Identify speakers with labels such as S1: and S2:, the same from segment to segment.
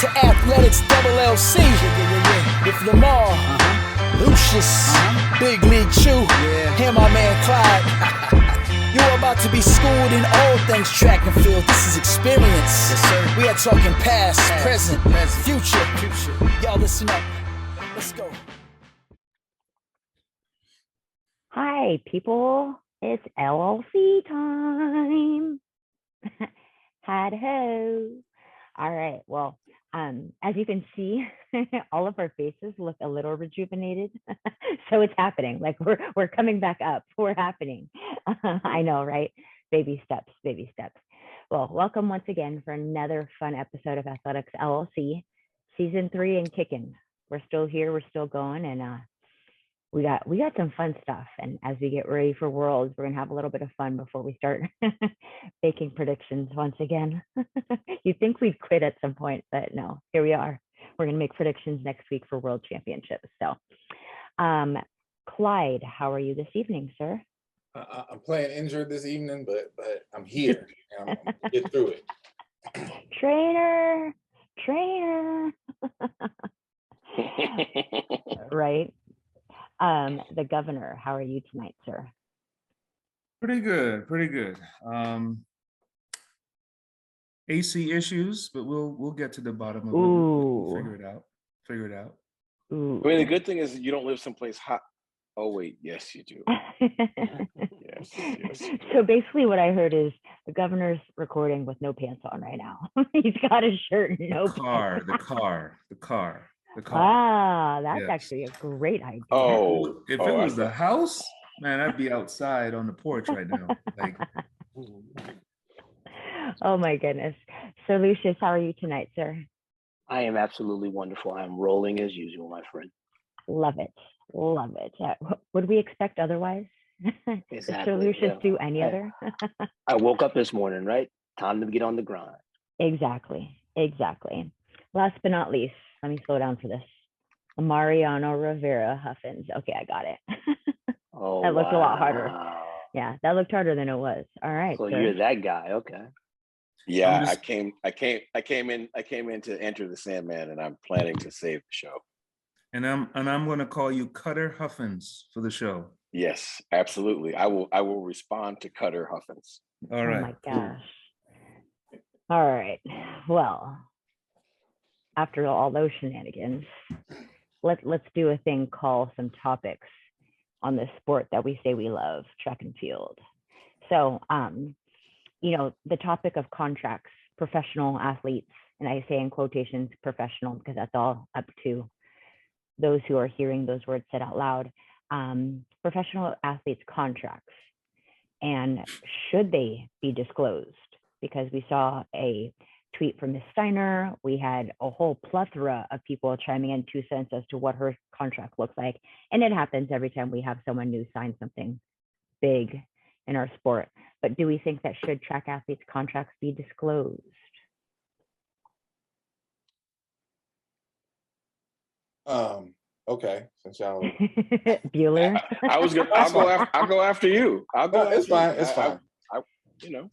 S1: to Athletics LLC with Lamar, Lucious, Big League Chew, and my man Clyde. You're about to be schooled in all things track and field. This is experience. Yes, sir. We are talking past, present, future. Y'all listen up. Let's go.
S2: Hi, people. It's LLC time. Hi-ho. All right. Well, as you can see, all of our faces look a little rejuvenated. So it's happening. Like we're coming back up. We're happening. I know, right? Baby steps, baby steps. Well, welcome once again for another fun episode of Athletics LLC, season 3 and kicking. We're still here. We're still going, and we got some fun stuff. And as we get ready for Worlds, we're gonna have a little bit of fun before we start making predictions once again. You'd think we'd quit at some point, but no, here we are. We're gonna make predictions next week for World Championships. So, Clyde, how are you this evening, sir?
S3: I'm playing injured this evening, but I'm here. And I'm gonna get through it.
S2: Trainer. Right. The governor, how are you tonight, sir?
S4: Pretty good. AC issues, but we'll get to the bottom of it. We'll figure it out.
S2: Ooh.
S5: I mean, the good thing is you don't live someplace hot. Oh wait, yes, you do. Yes.
S2: So basically what I heard is the governor's recording with no pants on right now. He's got his shirt and no pants.
S4: The car.
S2: Ah, that's
S4: yes.
S2: Actually a great idea.
S4: If it was the house, man, I'd be outside on the porch right now. Like,
S2: oh my goodness. Sir Lucious, how are you tonight, sir?
S6: I am absolutely wonderful. I am rolling as usual, my friend.
S2: Love it. Would we expect otherwise?
S6: Exactly.
S2: Did Sir Lucious do any other?
S6: I woke up this morning, right? Time to get on the grind.
S2: Exactly. Last but not least, let me slow down for this. Mariano Rivera Huffins. Okay, I got it.
S6: Oh,
S2: that looked a lot harder. Yeah, that looked harder than it was. All right.
S6: So you're that guy, okay?
S5: Yeah, I came in to enter the Sandman, and I'm planning to save the show.
S4: And I'm going to call you Cutter Huffins for the show.
S5: Yes, absolutely. I will respond to Cutter Huffins.
S4: All right.
S2: Oh my gosh. All right. Well, after all those shenanigans, let's do a thing called some topics on this sport that we say we love, track and field. So, the topic of contracts, professional athletes, and I say in quotations professional because that's all up to those who are hearing those words said out loud. Professional athletes' contracts, and should they be disclosed? Because we saw a tweet from Ms. Steiner. We had a whole plethora of people chiming in 2 cents as to what her contract looks like. And it happens every time we have someone new sign something big in our sport. But do we think that should track athletes' contracts be disclosed?
S3: Okay. Since y'all
S2: Bueller.
S5: I'll go after you.
S3: It's fine.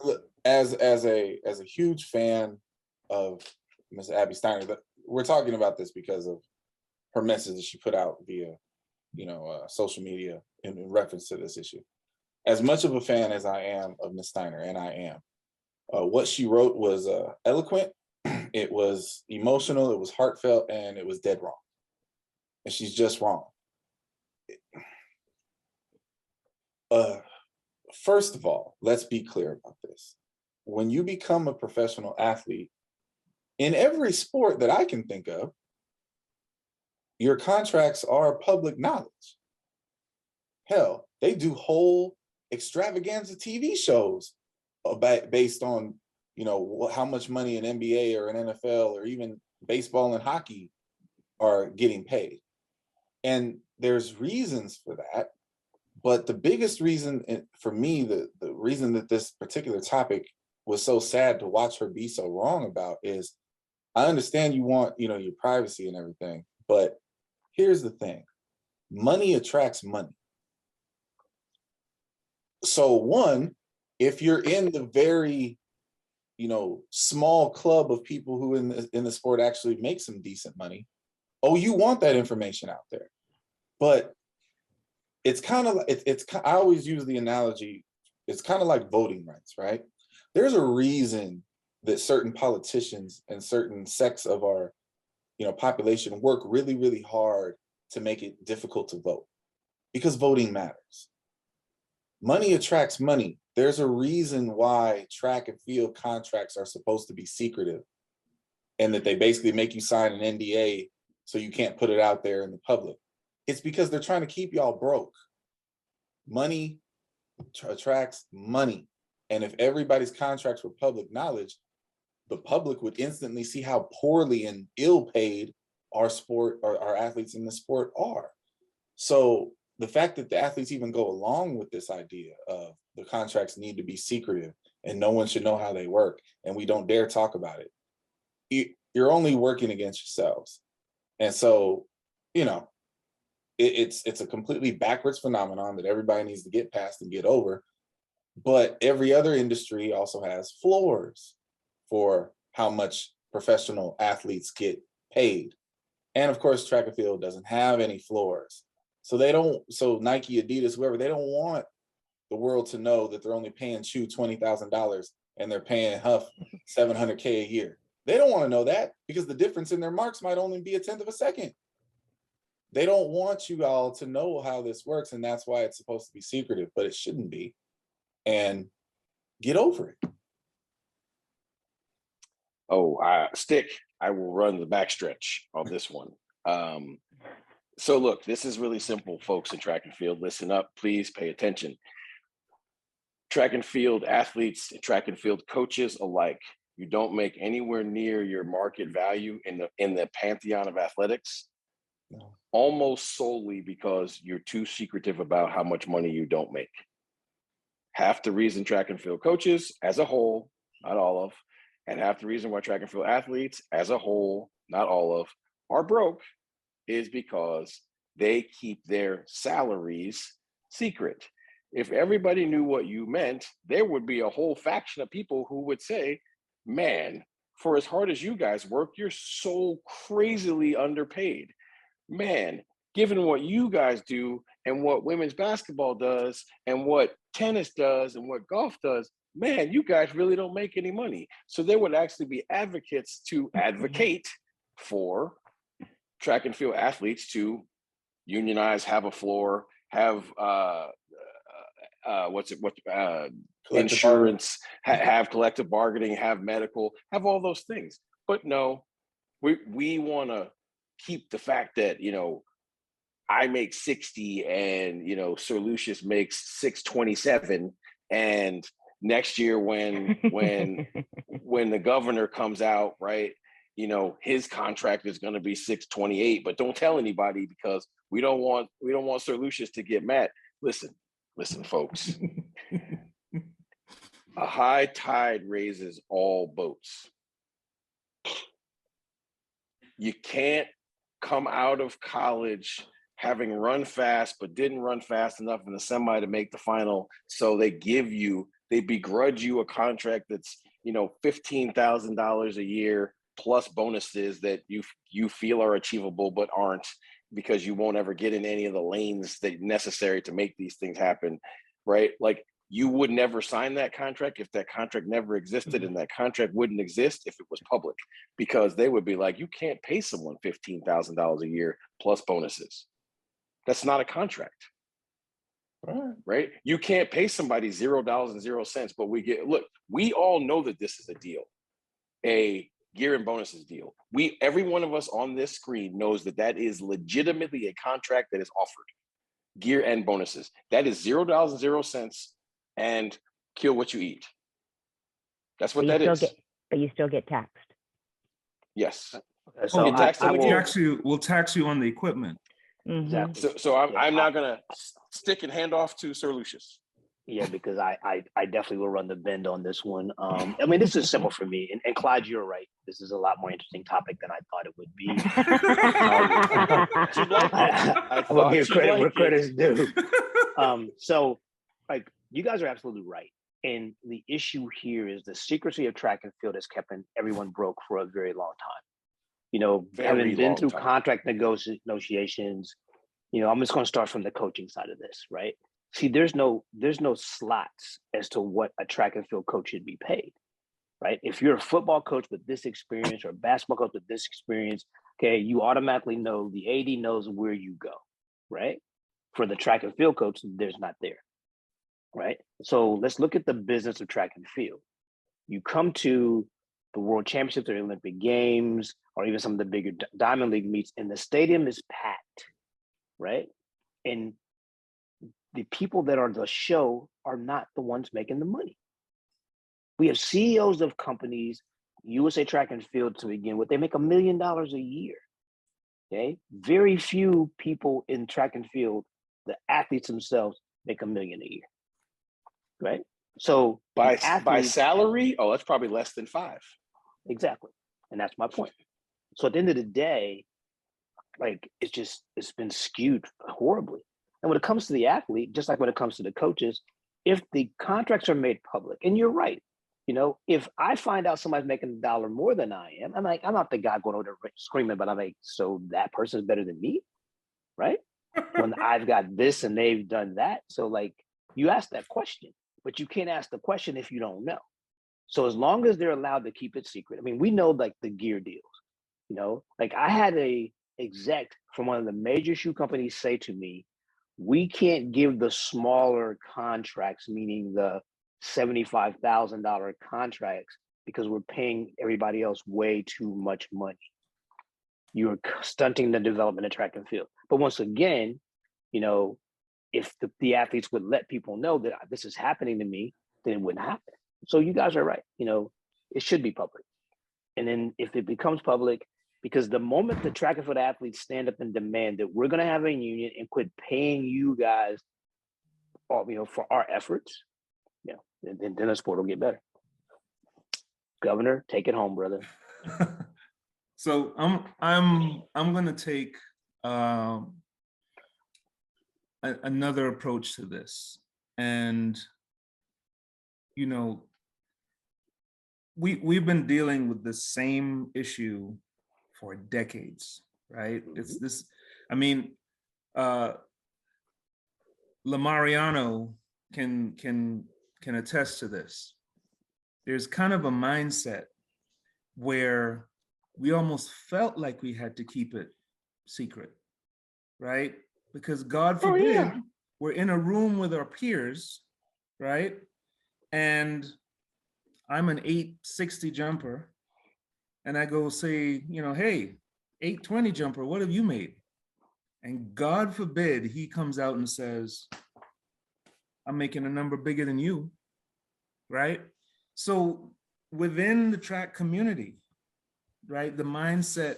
S3: Look, as a huge fan of Miss Abby Steiner, we're talking about this because of her message that she put out via social media in reference to this issue. As much of a fan as I am of Miss Steiner, and I am, what she wrote was eloquent, it was emotional, it was heartfelt, and it was dead wrong. And she's just wrong. First of all, let's be clear about this. When you become a professional athlete, in every sport that I can think of, your contracts are public knowledge. Hell, they do whole extravaganza TV shows based on, how much money an NBA or an NFL or even baseball and hockey are getting paid. And there's reasons for that. But the biggest reason for me, the reason that this particular topic was so sad to watch her be so wrong about is, I understand you want, your privacy and everything, but here's the thing. Money attracts money. So one, if you're in the very, small club of people who in the sport actually make some decent money. Oh, you want that information out there. But it's kind of, I always use the analogy, it's kind of like voting rights, right? There's a reason that certain politicians and certain sects of our, population work really, really hard to make it difficult to vote, because voting matters. Money attracts money. There's a reason why track and field contracts are supposed to be secretive, and that they basically make you sign an NDA so you can't put it out there in the public. It's because they're trying to keep y'all broke. Money attracts money. And if everybody's contracts were public knowledge, the public would instantly see how poorly and ill paid our sport or our athletes in the sport are. So the fact that the athletes even go along with this idea of the contracts need to be secretive and no one should know how they work and we don't dare talk about it, you're only working against yourselves. And so, it's a completely backwards phenomenon that everybody needs to get past and get over. But every other industry also has floors for how much professional athletes get paid. And of course, track and field doesn't have any floors. So Nike, Adidas, whoever, they don't want the world to know that they're only paying Chu $20,000 and they're paying Huff $700K a year. They don't want to know that, because the difference in their marks might only be 1/10 of a second. They don't want you all to know how this works, and that's why it's supposed to be secretive, but it shouldn't be. And get over it.
S5: Oh, Stick, I will run the backstretch on this one. So look, this is really simple, folks in track and field. Listen up, please pay attention. Track and field athletes, track and field coaches alike, you don't make anywhere near your market value in the pantheon of athletics,
S3: No.
S5: Almost solely because you're too secretive about how much money you don't make. Half the reason track and field coaches as a whole, not all of, and half the reason why track and field athletes as a whole, not all of, are broke is because they keep their salaries secret. If everybody knew what you meant, there would be a whole faction of people who would say, man, for as hard as you guys work, you're so crazily underpaid. Man, given what you guys do and what women's basketball does and what tennis does and what golf does, man, you guys really don't make any money. So there would actually be advocates to advocate for track and field athletes to unionize, have a floor, have insurance, have collective bargaining, have medical, have all those things. But no, we want to keep the fact that, I make 60 and, Sir Lucious makes 627. And next year when the governor comes out, right, his contract is going to be 628, but don't tell anybody because we don't want Sir Lucious to get mad. Listen, folks. A high tide raises all boats. You can't come out of college having run fast, but didn't run fast enough in the semi to make the final. So they begrudge you a contract that's, $15,000 a year plus bonuses that you feel are achievable, but aren't, because you won't ever get in any of the lanes that necessary to make these things happen, right? Like, you would never sign that contract if that contract never existed, and that contract wouldn't exist if it was public, because they would be like, you can't pay someone $15,000 a year plus bonuses. That's not a contract, right? You can't pay somebody $0.00, but we all know that this is a deal, a gear and bonuses deal. Every one of us on this screen knows that is legitimately a contract that is offered, gear and bonuses. That is $0.00 and kill what you eat. That's what that is.
S2: But you still get taxed.
S5: Yes.
S6: So
S4: we'll tax you on the equipment.
S2: Mm-hmm.
S6: Exactly.
S5: So I'm not gonna stick and hand off to Sir Lucious.
S6: Yeah, because I definitely will run the bend on this one. I mean, this is simple for me. And Clyde, you're right. This is a lot more interesting topic than I thought it would be. I will give credit where credit's due. So, like, you guys are absolutely right. And the issue here is the secrecy of track and field has kept everyone broke for a very long time. You know, having been through contract negotiations, you know, I'm just going to start from the coaching side of this, right? See, there's no slots as to what a track and field coach should be paid, right? If you're a football coach with this experience or a basketball coach with this experience, okay, you automatically know the AD knows where you go, right? For the track and field coach, there's not there, right? So let's look at the business of track and field. You come to the World Championships or Olympic Games, or even some of the bigger Diamond League meets, and the stadium is packed, right? And the people that are the show are not the ones making the money. We have CEOs of companies, USA Track and Field to begin with, they make $1 million a year, okay? Very few people in track and field, the athletes themselves, make $1 million a year, right? So
S5: by salary, oh, that's probably less than 5.
S6: Exactly, and that's my point. So at the end of the day, like it's been skewed horribly. And when it comes to the athlete, just like when it comes to the coaches, if the contracts are made public, and you're right, you know, if I find out somebody's making $1 more than I am, I'm like, I'm not the guy going over there screaming, but I'm like, so that person's better than me, right? When I've got this and they've done that. So like, you ask that question, but you can't ask the question if you don't know. So as long as they're allowed to keep it secret, I mean, we know like the gear deals, you know, like I had a exec from one of the major shoe companies say to me, we can't give the smaller contracts, meaning the $75,000 contracts, because we're paying everybody else way too much money. You're stunting the development of track and field. But once again, you know, if the athletes would let people know that this is happening to me, then it wouldn't happen. So you guys are right. You know, it should be public. And then if it becomes public, because the moment the track and field athletes stand up and demand that we're going to have a union and quit paying you guys, you know, for our efforts, you know, then the sport will get better. Governor, take it home, brother.
S4: So I'm going to take another approach to this, and you know, we've been dealing with the same issue for decades, right? It's this, I mean, Lamariano can attest to this. There's kind of a mindset where we almost felt like we had to keep it secret, right? Because God forbid, we're in a room with our peers, right? And I'm an 860 jumper, and I go say, you know, hey, 820 jumper, what have you made? And God forbid he comes out and says, I'm making a number bigger than you, right? So within the track community, right, the mindset,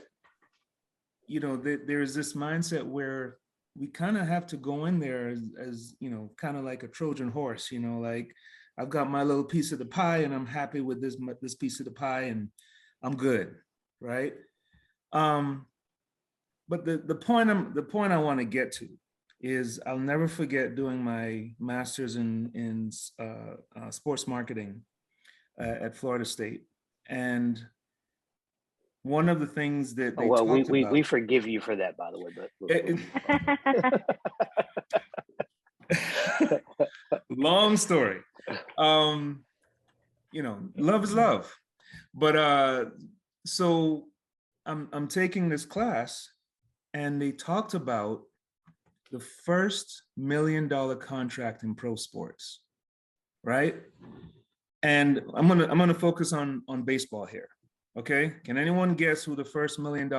S4: you know, there's this mindset where we kind of have to go in there as you know, kind of like a Trojan horse, you know, like I've got my little piece of the pie and I'm happy with this piece of the pie and I'm good, right? But the point I want to get to is I'll never forget doing my master's in sports marketing at Florida State, and one of the things that they talked about.
S6: We forgive you for that, by the way. But
S4: long story. You know, love is love. But so I'm taking this class, and they talked about the first $1 million contract in pro sports, right? And I'm gonna focus on baseball here. Okay, can anyone guess who the first $1 million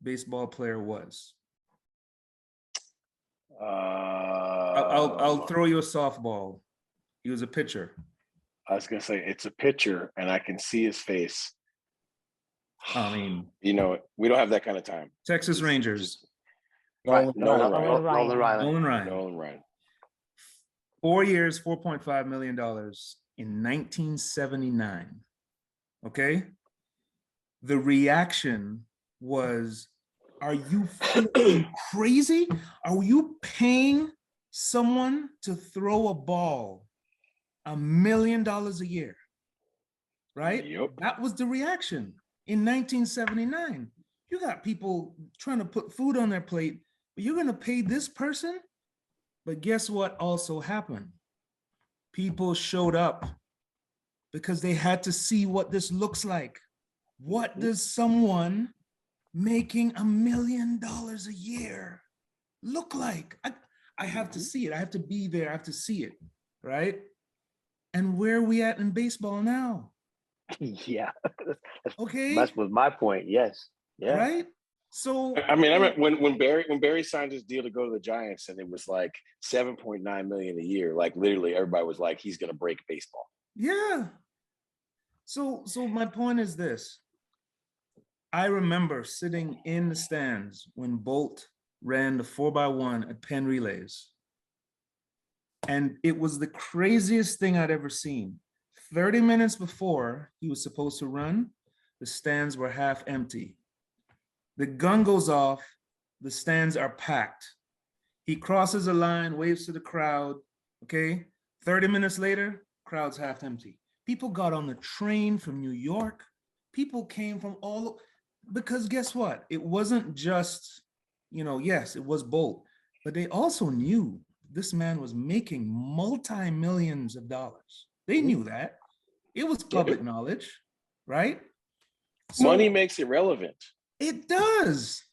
S4: baseball player was? I'll throw you a softball. He was a pitcher.
S5: I was gonna say it's a pitcher, and I can see his face.
S4: I mean,
S5: you know, we don't have that kind of time.
S4: Texas Rangers.
S5: Nolan
S6: Ryan.
S4: 4 years, $4.5 million in 1979. Okay. The reaction was, are you crazy? Are you paying someone to throw a ball $1 million a year, right?
S5: Yep.
S4: That was the reaction in 1979. You got people trying to put food on their plate, but you're going to pay this person? But guess what also happened? People showed up because they had to see what this looks like. What does someone making $1 million a year look like? I have to see it. I have to be there. I have to see it, right? And where are we at in baseball now?
S6: Yeah.
S4: Okay.
S6: That was my point. Yes. Yeah.
S4: Right. So
S5: I mean, I remember when Barry signed his deal to go to the Giants, and it was like 7.9 million a year. Like literally, everybody was like, he's gonna break baseball.
S4: yeah. So my point is this. I remember sitting in the stands when Bolt ran the 4x1 at Penn Relays. And it was the craziest thing I'd ever seen. 30 minutes before he was supposed to run, the stands were half empty. The gun goes off, the stands are packed. He crosses a line, waves to the crowd, okay? 30 minutes later, crowd's half empty. People got on the train from New York. People came from all, because guess what? It wasn't just, yes, it was Bolt, but they also knew this man was making multi-millions of dollars. They knew that. It was public knowledge, right? So
S5: money makes it relevant.
S4: it does.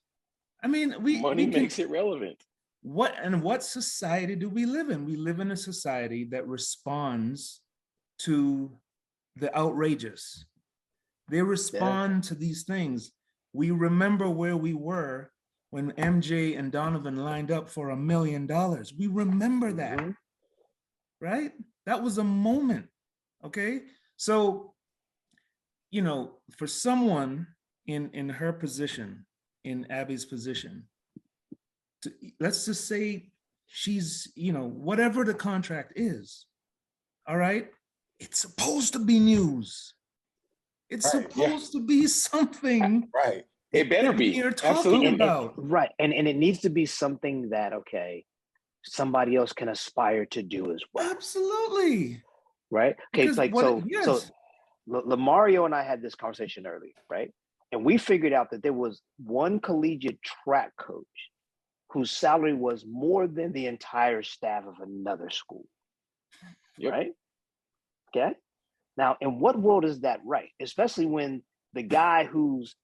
S4: I mean,
S5: money makes it relevant.
S4: What society do we live in? We live in a society that responds to the outrageous. They respond to these things. We remember where we were when MJ and Donovan lined up for $1 million. We remember that, right? That was a moment, okay? So, for someone in her position, in Abby's position, let's just say she's, whatever the contract is, all right? It's supposed to be news. It's supposed to be something.
S3: Right.
S5: It better be.
S4: You're talking about.
S6: Right. And it needs to be something that, somebody else can aspire to do as well.
S4: Absolutely.
S6: Right. Okay.
S4: Because
S6: So Lamario and I had this conversation earlier, right? And we figured out that there was one collegiate track coach whose salary was more than the entire staff of another school. Right? Okay. Now, in what world is that right? Especially when the guy who's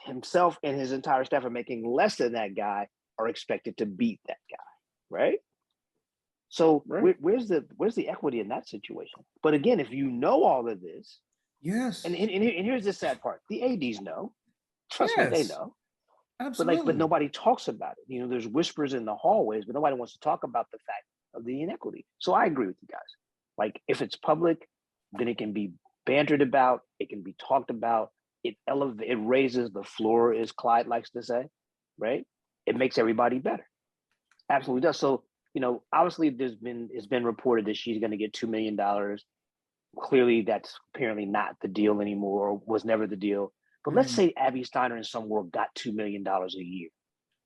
S6: himself and his entire staff are making less than that guy are expected to beat that guy, right? So where's the equity in that situation? But again, if you know all of this,
S4: yes.
S6: And here's the sad part: the ADs know. Trust me, they know.
S4: Absolutely.
S6: But nobody talks about it. There's whispers in the hallways, but nobody wants to talk about the fact of the inequity. So I agree with you guys. Like, if it's public, then it can be bantered about, it can be talked about, it raises the floor, as Clyde likes to say, right? It makes everybody better. Absolutely does. So, obviously it's been reported that she's going to get $2 million. Clearly that's apparently not the deal anymore, or was never the deal. But let's say Abby Steiner in some world got $2 million a year.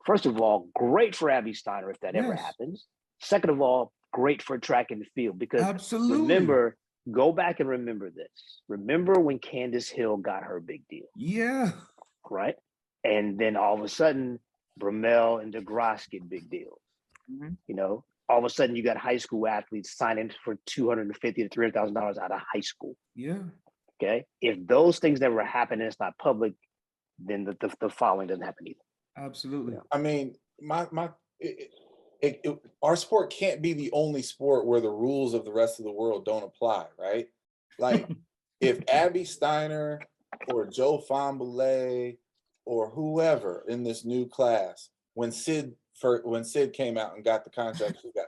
S6: First of all, great for Abby Steiner if that ever happens. Second of all, great for track and field, because remember, go back and remember this. Remember when Candace Hill got her big deal?
S4: Yeah.
S6: Right? And then all of a sudden, Bromell and DeGrasse get big deals. All of a sudden you got high school athletes signing for $250,000 to $300,000 out of high school.
S4: Yeah. Okay.
S6: If those things never happen and it's not public, then the following doesn't happen either.
S4: Absolutely.
S3: I mean, our sport can't be the only sport where the rules of the rest of the world don't apply, right? Like, if Abby Steiner or Joe Fambolay or whoever in this new class, when Sid came out and got the contract she got,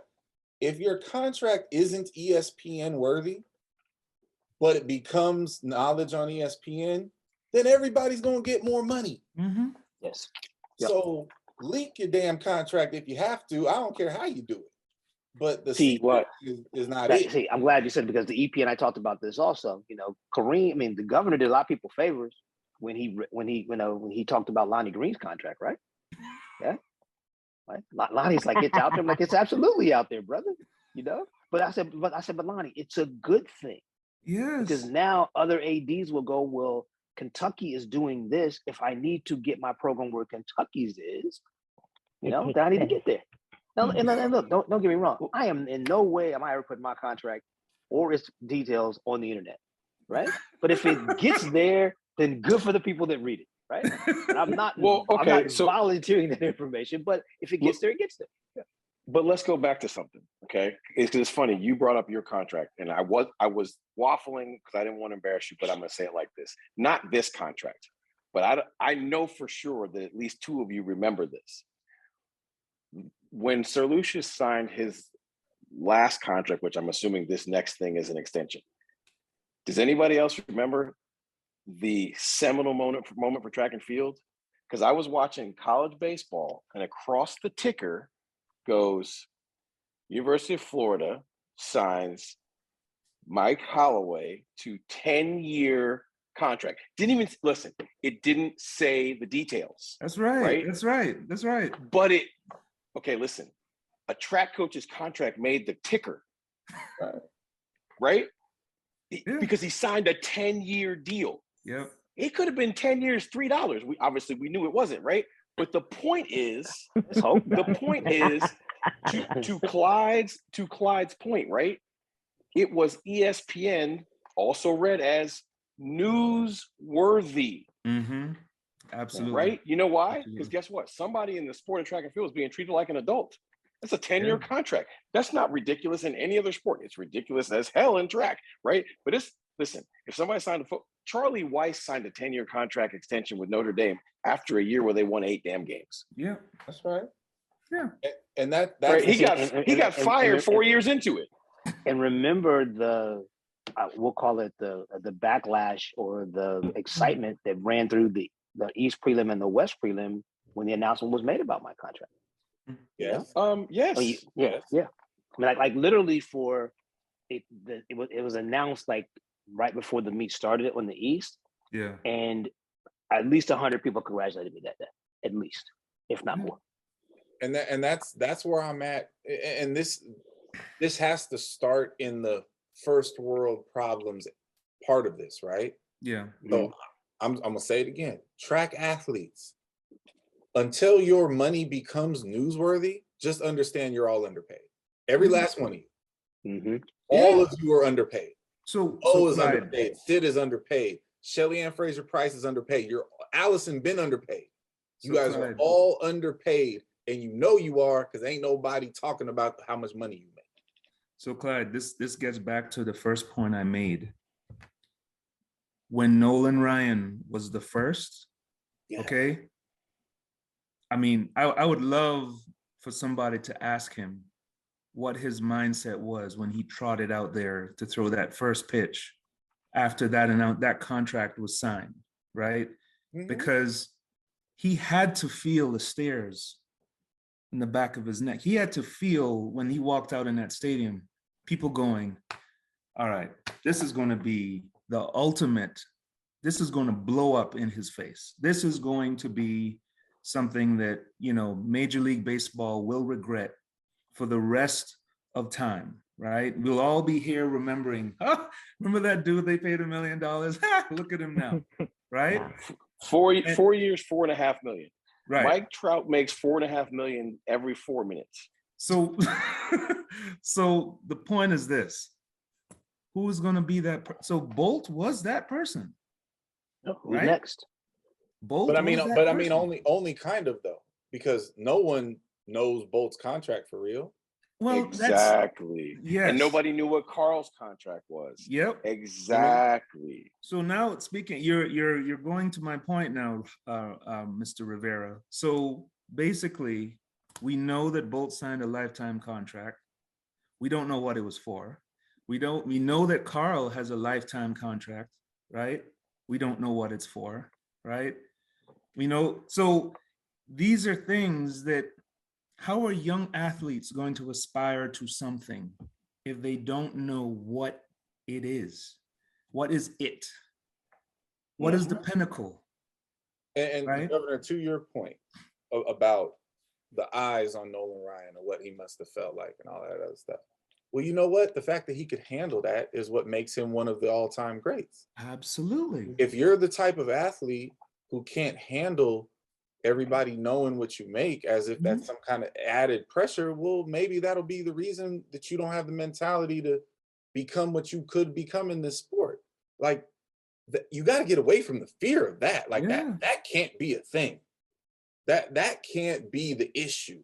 S3: if your contract isn't ESPN worthy, but it becomes knowledge on ESPN, then everybody's gonna get more money.
S6: Yes.
S3: So leak your damn contract if you have to. I don't care how you do it. But the is not it.
S6: See, I'm glad you said it, because the EP and I talked about this also. Kareem, the governor did a lot of people favors when he talked about Lonnie Green's contract, right? Yeah. Right? Lonnie's like, it's out there. I'm like, it's absolutely out there, brother. you know. But I said, but Lonnie, it's a good thing because
S4: Yes.
S6: now other ADs will go, well, Kentucky is doing this. If I need to get my program where Kentucky's is, you
S2: It
S6: know,
S2: takes
S6: then I need to
S2: this.
S6: get there. Now, and look, don't get me wrong. I am in no way am I ever putting my contract or its details on the internet, right? But if it gets there, then good for the people that read it, right? And I'm not,
S5: Well,
S6: I'm
S5: okay,
S6: not
S5: so
S6: volunteering that information, but if it gets there, it gets there.
S5: but let's go back to something, okay? It's funny. You brought up your contract, and I was waffling because I didn't want to embarrass you, but I'm going to say it like this: not this contract, but I know for sure that at least two of you remember this. When Sir Lucious signed his last contract, which I'm assuming this next thing is an extension. Does anybody else remember the seminal moment for track and field? Because I was watching college baseball, and across the ticker goes University of Florida signs Mike Holloway to 10-year contract. Didn't even listen. It didn't say the details.
S4: That's right.
S5: Right?
S4: That's right. That's right.
S5: But okay, listen. A track coach's contract made the ticker, right?
S4: Yeah.
S5: Because he signed a 10-year deal.
S4: Yep.
S5: It could have been 10 years, $3. We knew it wasn't, right? But the point is, to Clyde's point, right? It was ESPN, also read as newsworthy.
S4: Mm-hmm. Absolutely.
S5: Right? You know why?
S4: Absolutely.
S5: Because guess what? Somebody in the sport of track and field is being treated like an adult. That's a 10-year contract. That's not ridiculous in any other sport. It's ridiculous as hell in track, right? But listen, if somebody signed Charlie Weiss signed a 10-year contract extension with Notre Dame after a year where they won 8 damn games.
S4: Yeah.
S3: That's right.
S4: Yeah.
S3: And that's
S5: right. He got fired 4 years into it.
S6: And remember we'll call it the backlash or the excitement that ran through the East prelim and the West prelim when the announcement was made about my contract.
S3: Yes.
S5: Yes.
S6: I mean, yeah. I mean, like literally it was announced like right before the meet started on the East.
S4: Yeah.
S6: And at least 100 people congratulated me that day, at least, if not more.
S3: And that's where I'm at. And this has to start in the first world problems part of this, right?
S4: Yeah.
S3: So I'm gonna say it again. Track athletes, until your money becomes newsworthy, just understand you're all underpaid. Every last one of you. All of you are underpaid.
S4: So
S3: is
S4: Clyde,
S3: underpaid. Sid is underpaid. Shelly Ann Fraser Price is underpaid. Allison been underpaid. You guys
S4: Clyde,
S3: are all underpaid, and you know you are because ain't nobody talking about how much money you make.
S4: So Clyde, this gets back to the first point I made. When Nolan Ryan was the first, okay? I mean, I would love for somebody to ask him what his mindset was when he trotted out there to throw that first pitch after that contract was signed, right? Mm-hmm. Because he had to feel the stares in the back of his neck. He had to feel when he walked out in that stadium, people going, all right, this is going to be the ultimate, this is going to blow up in his face. This is going to be something that, Major League Baseball will regret for the rest of time, right? We'll all be here remembering, remember that dude they paid $1 million? Look at him now, right?
S5: 4 years, $4.5 million.
S4: Right.
S5: Mike Trout makes $4.5 million every 4 minutes.
S4: So, so the point is this: who is going to be that? So Bolt was that person.
S6: Who's right? Next?
S4: Bolt.
S3: But I mean, only kind of though, because no one knows Bolt's contract for real.
S4: Well,
S5: exactly.
S4: Yes.
S5: And nobody knew what Carl's contract was.
S4: Yep.
S5: Exactly.
S4: So now speaking, you're going to my point now, Mr. Rivera. So basically, we know that Bolt signed a lifetime contract. We don't know what it was for. We know that Carl has a lifetime contract, right? We don't know what it's for, right? So these are things that, how are young athletes going to aspire to something if they don't know what it is? What is it? What is the pinnacle?
S3: And right? Governor, to your point about the eyes on Nolan Ryan and what he must have felt like and all that other stuff. Well, you know what? The fact that he could handle that is what makes him one of the all-time greats.
S4: Absolutely.
S3: If you're the type of athlete who can't handle everybody knowing what you make as if that's some kind of added pressure, well, maybe that'll be the reason that you don't have the mentality to become what you could become in this sport. Like, you got to get away from the fear of that. Like that can't be a thing. That can't be the issue.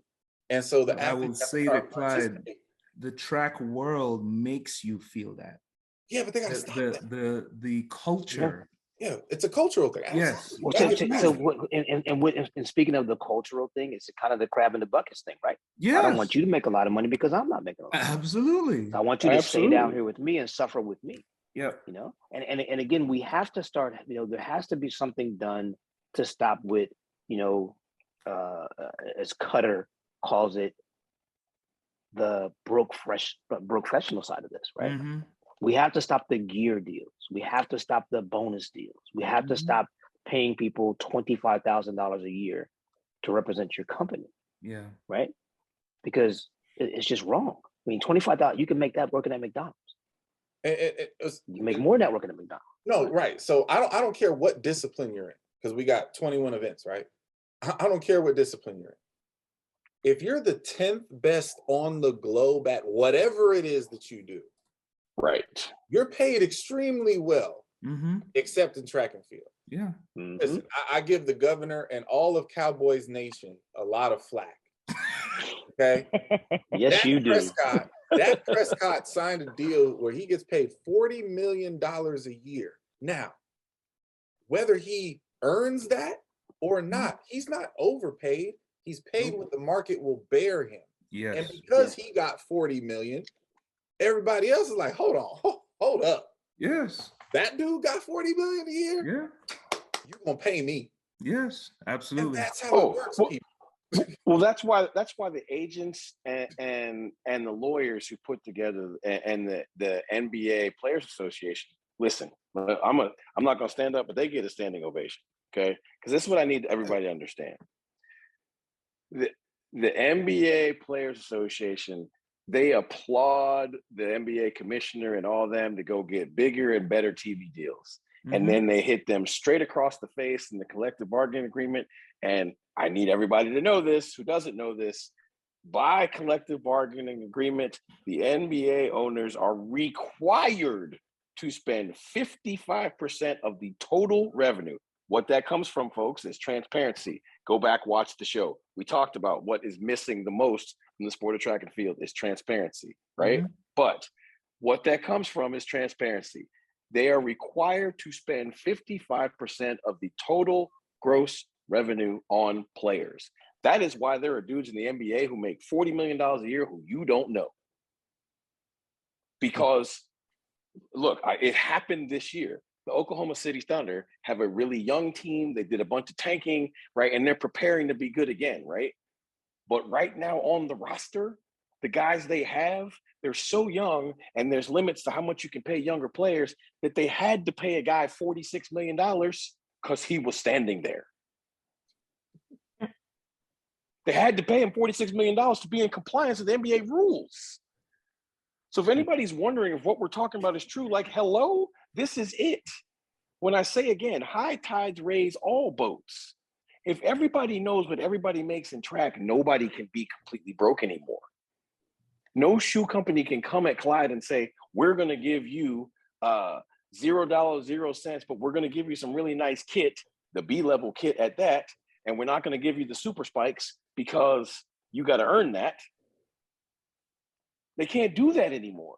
S3: And so the
S4: I will
S3: athletes have to
S4: say
S3: start
S4: that, Clyde,
S3: participating.
S4: the track world makes you feel that.
S3: Yeah, but they got to stop that.
S4: The culture.
S3: Yeah, it's a cultural thing.
S4: Yes.
S6: Well,
S3: Absolutely.
S6: and speaking of the cultural thing, it's kind of the crab in the buckets thing, right?
S4: Yes.
S6: I don't want you to make a lot of money because I'm not making a lot of money.
S4: Absolutely.
S6: I want you to stay down here with me and suffer with me.
S4: Yep.
S6: You know, and again, we have to start, you know, there has to be something done to stop with, you know, as Cutter calls it, the broke professional side of this, right?
S4: Mm-hmm.
S6: We have to stop the gear deals. We have to stop the bonus deals. We have to stop paying people $25,000 a year to represent your company.
S4: Yeah.
S6: Right? Because it's just wrong. I mean, $25,000, you can make that working at McDonald's. You make more than that working at McDonald's.
S3: No, right. So I don't care what discipline you're in, because we got 21 events, right? I don't care what discipline you're in. If you're the 10th best on the globe at whatever it is that you do,
S5: Right.
S3: you're paid extremely well, except in track and field.
S4: Yeah.
S3: Listen, I give the governor and all of Cowboys Nation a lot of flack. Okay.
S6: Yes, you do.
S3: Dak Prescott signed a deal where he gets paid $40 million a year. Now, whether he earns that or not, he's not overpaid. He's paid what the market will bear him.
S4: Yes.
S3: And because he got 40 million, everybody else is like, hold up.
S4: Yes.
S3: That dude got 40 million a year?
S4: Yeah.
S3: You're gonna pay me.
S4: Yes, absolutely.
S3: And that's how it works, people.
S5: Well, that's why the agents and the lawyers who put together and the NBA Players Association. Listen, I'm not gonna stand up, but they get a standing ovation. Okay, because this is what I need everybody to understand. The NBA Players Association, they applaud the NBA commissioner and all them to go get bigger and better TV deals. And then they hit them straight across the face in the collective bargaining agreement. And I need everybody to know this, who doesn't know this. By collective bargaining agreement, the NBA owners are required to spend 55% of the total revenue. What that comes from, folks, is transparency. Go back, watch the show. We talked about what is missing the most in the sport of track and field is transparency, right? But what that comes from is transparency. They are required to spend 55% of the total gross revenue on players. That is why there are dudes in the NBA who make $40 million a year who you don't know. Because, look, it happened this year. The Oklahoma City Thunder have a really young team. They did a bunch of tanking, right? And they're preparing to be good again, right? But right now on the roster, the guys they have, they're so young, and there's limits to how much you can pay younger players that they had to pay a guy $46 million because he was standing there. They had to pay him $46 million to be in compliance with the NBA rules. So if anybody's wondering if what we're talking about is true, like, hello, this is it. When I say again, high tides raise all boats. If everybody knows what everybody makes in track, nobody can be completely broke anymore. No shoe company can come at Clyde and say, we're going to give you $0, 0 cents, but we're going to give you some really nice kit, the B-level kit at that, and we're not going to give you the super spikes because you got to earn that. They can't do that anymore.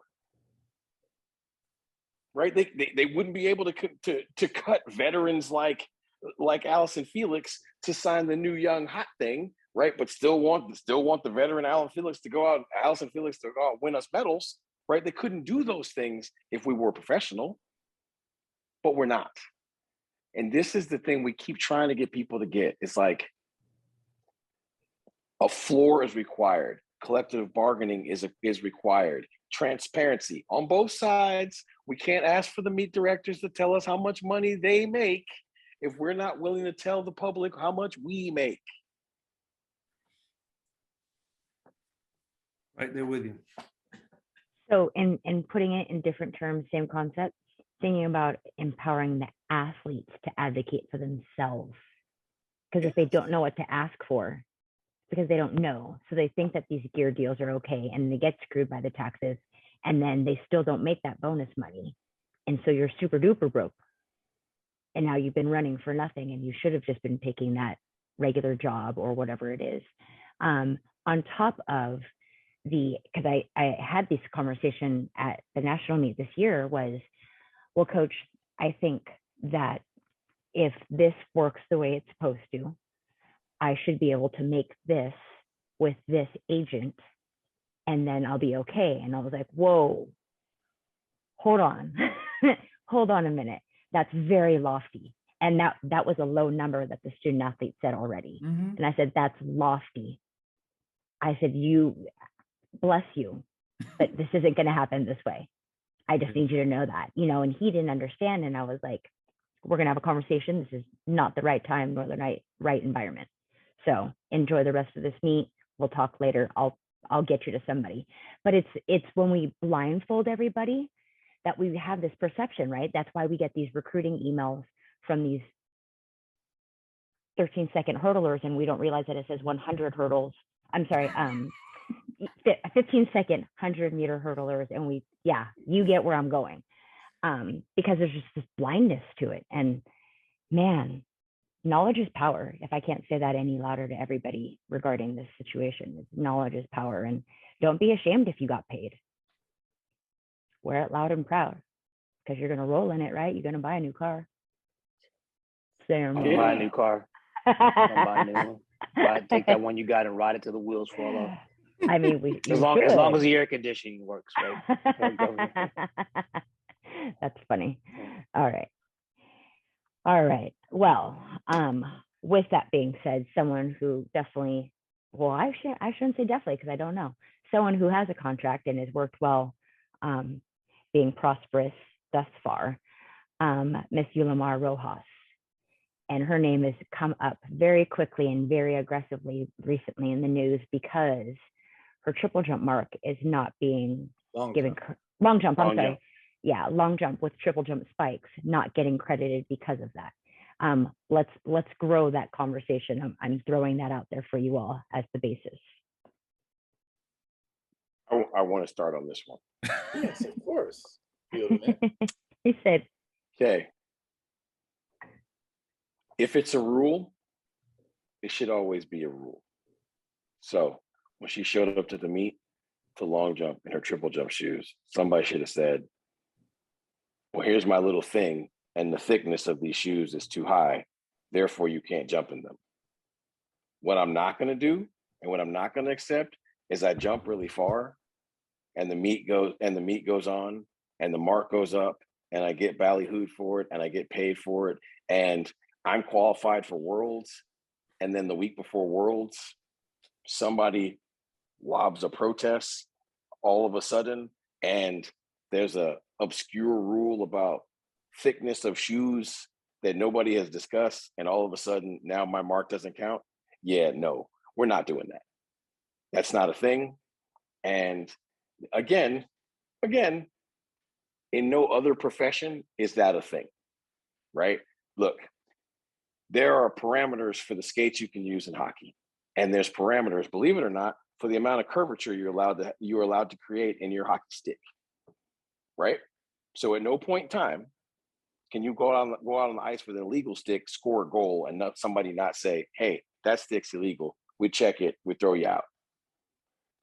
S5: Right? They wouldn't be able to cut veterans like Allison Felix to sign the new young hot thing, right? But still want the veteran Allison Felix to go out and win us medals, right? They couldn't do those things if we were professional, but we're not. And this is the thing we keep trying to get people to get. It's like a floor is required. Collective bargaining is required. Transparency on both sides. We can't ask for the meet directors to tell us how much money they make if we're not willing to tell the public how much we make.
S4: Right there with you.
S2: So in putting it in different terms, same concept, thinking about empowering the athletes to advocate for themselves. Because if they don't know what to ask for, because they don't know. So they think that these gear deals are okay and they get screwed by the taxes, and then they still don't make that bonus money. And so you're super duper broke. And now you've been running for nothing, and you should have just been taking that regular job or whatever it is. On top of because I had this conversation at the national meet this year was, well, coach, I think that if this works the way it's supposed to, I should be able to make this with this agent, and then I'll be okay. And I was like, whoa, hold on. Hold on a minute. That's very lofty. And that was a low number that the student athlete said already.
S4: Mhm.
S2: And I said, that's lofty. I said, you, bless you, but this isn't going to happen this way. I just need you to know that, and he didn't understand. And I was like, we're going to have a conversation. This is not the right time nor the right environment. So enjoy the rest of this meet. We'll talk later. I'll get you to somebody. But it's when we blindfold everybody that we have this perception, right? That's why we get these recruiting emails from these 13-second hurdlers, and we don't realize that it says 100 hurdles. I'm sorry, 15-second 100-meter hurdlers, and you get where I'm going, because there's just this blindness to it. And man, knowledge is power. If I can't say that any louder to everybody regarding this situation, knowledge is power. And don't be ashamed if you got paid. Wear it loud and proud, because you're going to roll in it, right? You're going to buy a new car.
S6: I'm gonna buy a new car. I'm gonna buy a new one. Take that one you got and ride it till the wheels fall off.
S2: I mean,
S6: as long as the air conditioning works, right?
S2: That's funny. All right. Well, with that being said, someone who definitely, well, I shouldn't say definitely, because I don't know. Someone who has a contract and has worked well, being prosperous thus far, Miss Lamar Rojas. And her name has come up very quickly and very aggressively recently in the news, because her triple jump mark is not being given. Long jump. Yeah, long jump with triple jump spikes not getting credited because of that. Let's grow that conversation. I'm throwing that out there for you all as the basis.
S5: I want to start on this one.
S3: Yes, of course.
S2: He said,
S5: Okay. If it's a rule, it should always be a rule. So when she showed up to the meet to long jump in her triple jump shoes, somebody should have said, well, here's my little thing, and the thickness of these shoes is too high, therefore you can't jump in them. What I'm not going to do, and what I'm not going to accept, is I jump really far, and the meet goes on, and the mark goes up, and I get ballyhooed for it, and I get paid for it, and I'm qualified for Worlds, and then the week before Worlds, somebody lobs a protest all of a sudden, and there's a obscure rule about thickness of shoes that nobody has discussed, and all of a sudden now my mark doesn't count. Yeah, no, we're not doing that. That's not a thing. And again, in no other profession is that a thing, right? Look, there are parameters for the skates you can use in hockey, and there's parameters, believe it or not, for the amount of curvature you're allowed to create in your hockey stick, right? So at no point in time can you go out on the ice with an illegal stick, score a goal, and somebody not say, hey, that stick's illegal. We check it, we throw you out.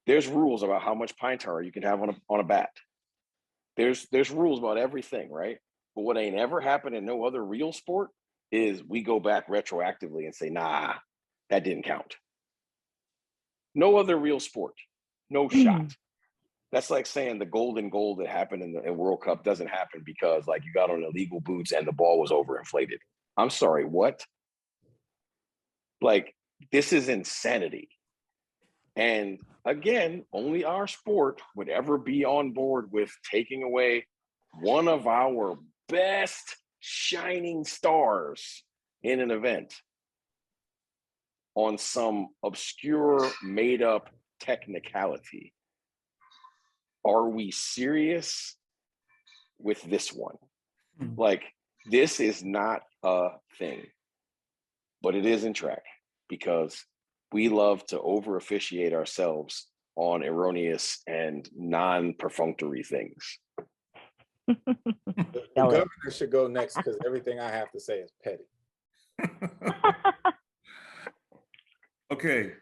S5: There's rules about how much pine tar you can have on a bat. There's rules about everything, right? But what ain't ever happened in no other real sport is we go back retroactively and say, nah, that didn't count. No other real sport, no shot. That's like saying the golden goal that happened in World Cup doesn't happen because like you got on illegal boots and the ball was overinflated. I'm sorry, what? Like, this is insanity. And again, only our sport would ever be on board with taking away one of our best shining stars in an event on some obscure, made up technicality. are we serious with this one?
S4: Hmm.
S5: Like, this is not a thing, but it is in track because we love to over officiate ourselves on erroneous and non-perfunctory things.
S7: The governor should go next because everything I have to say is petty.
S4: Okay.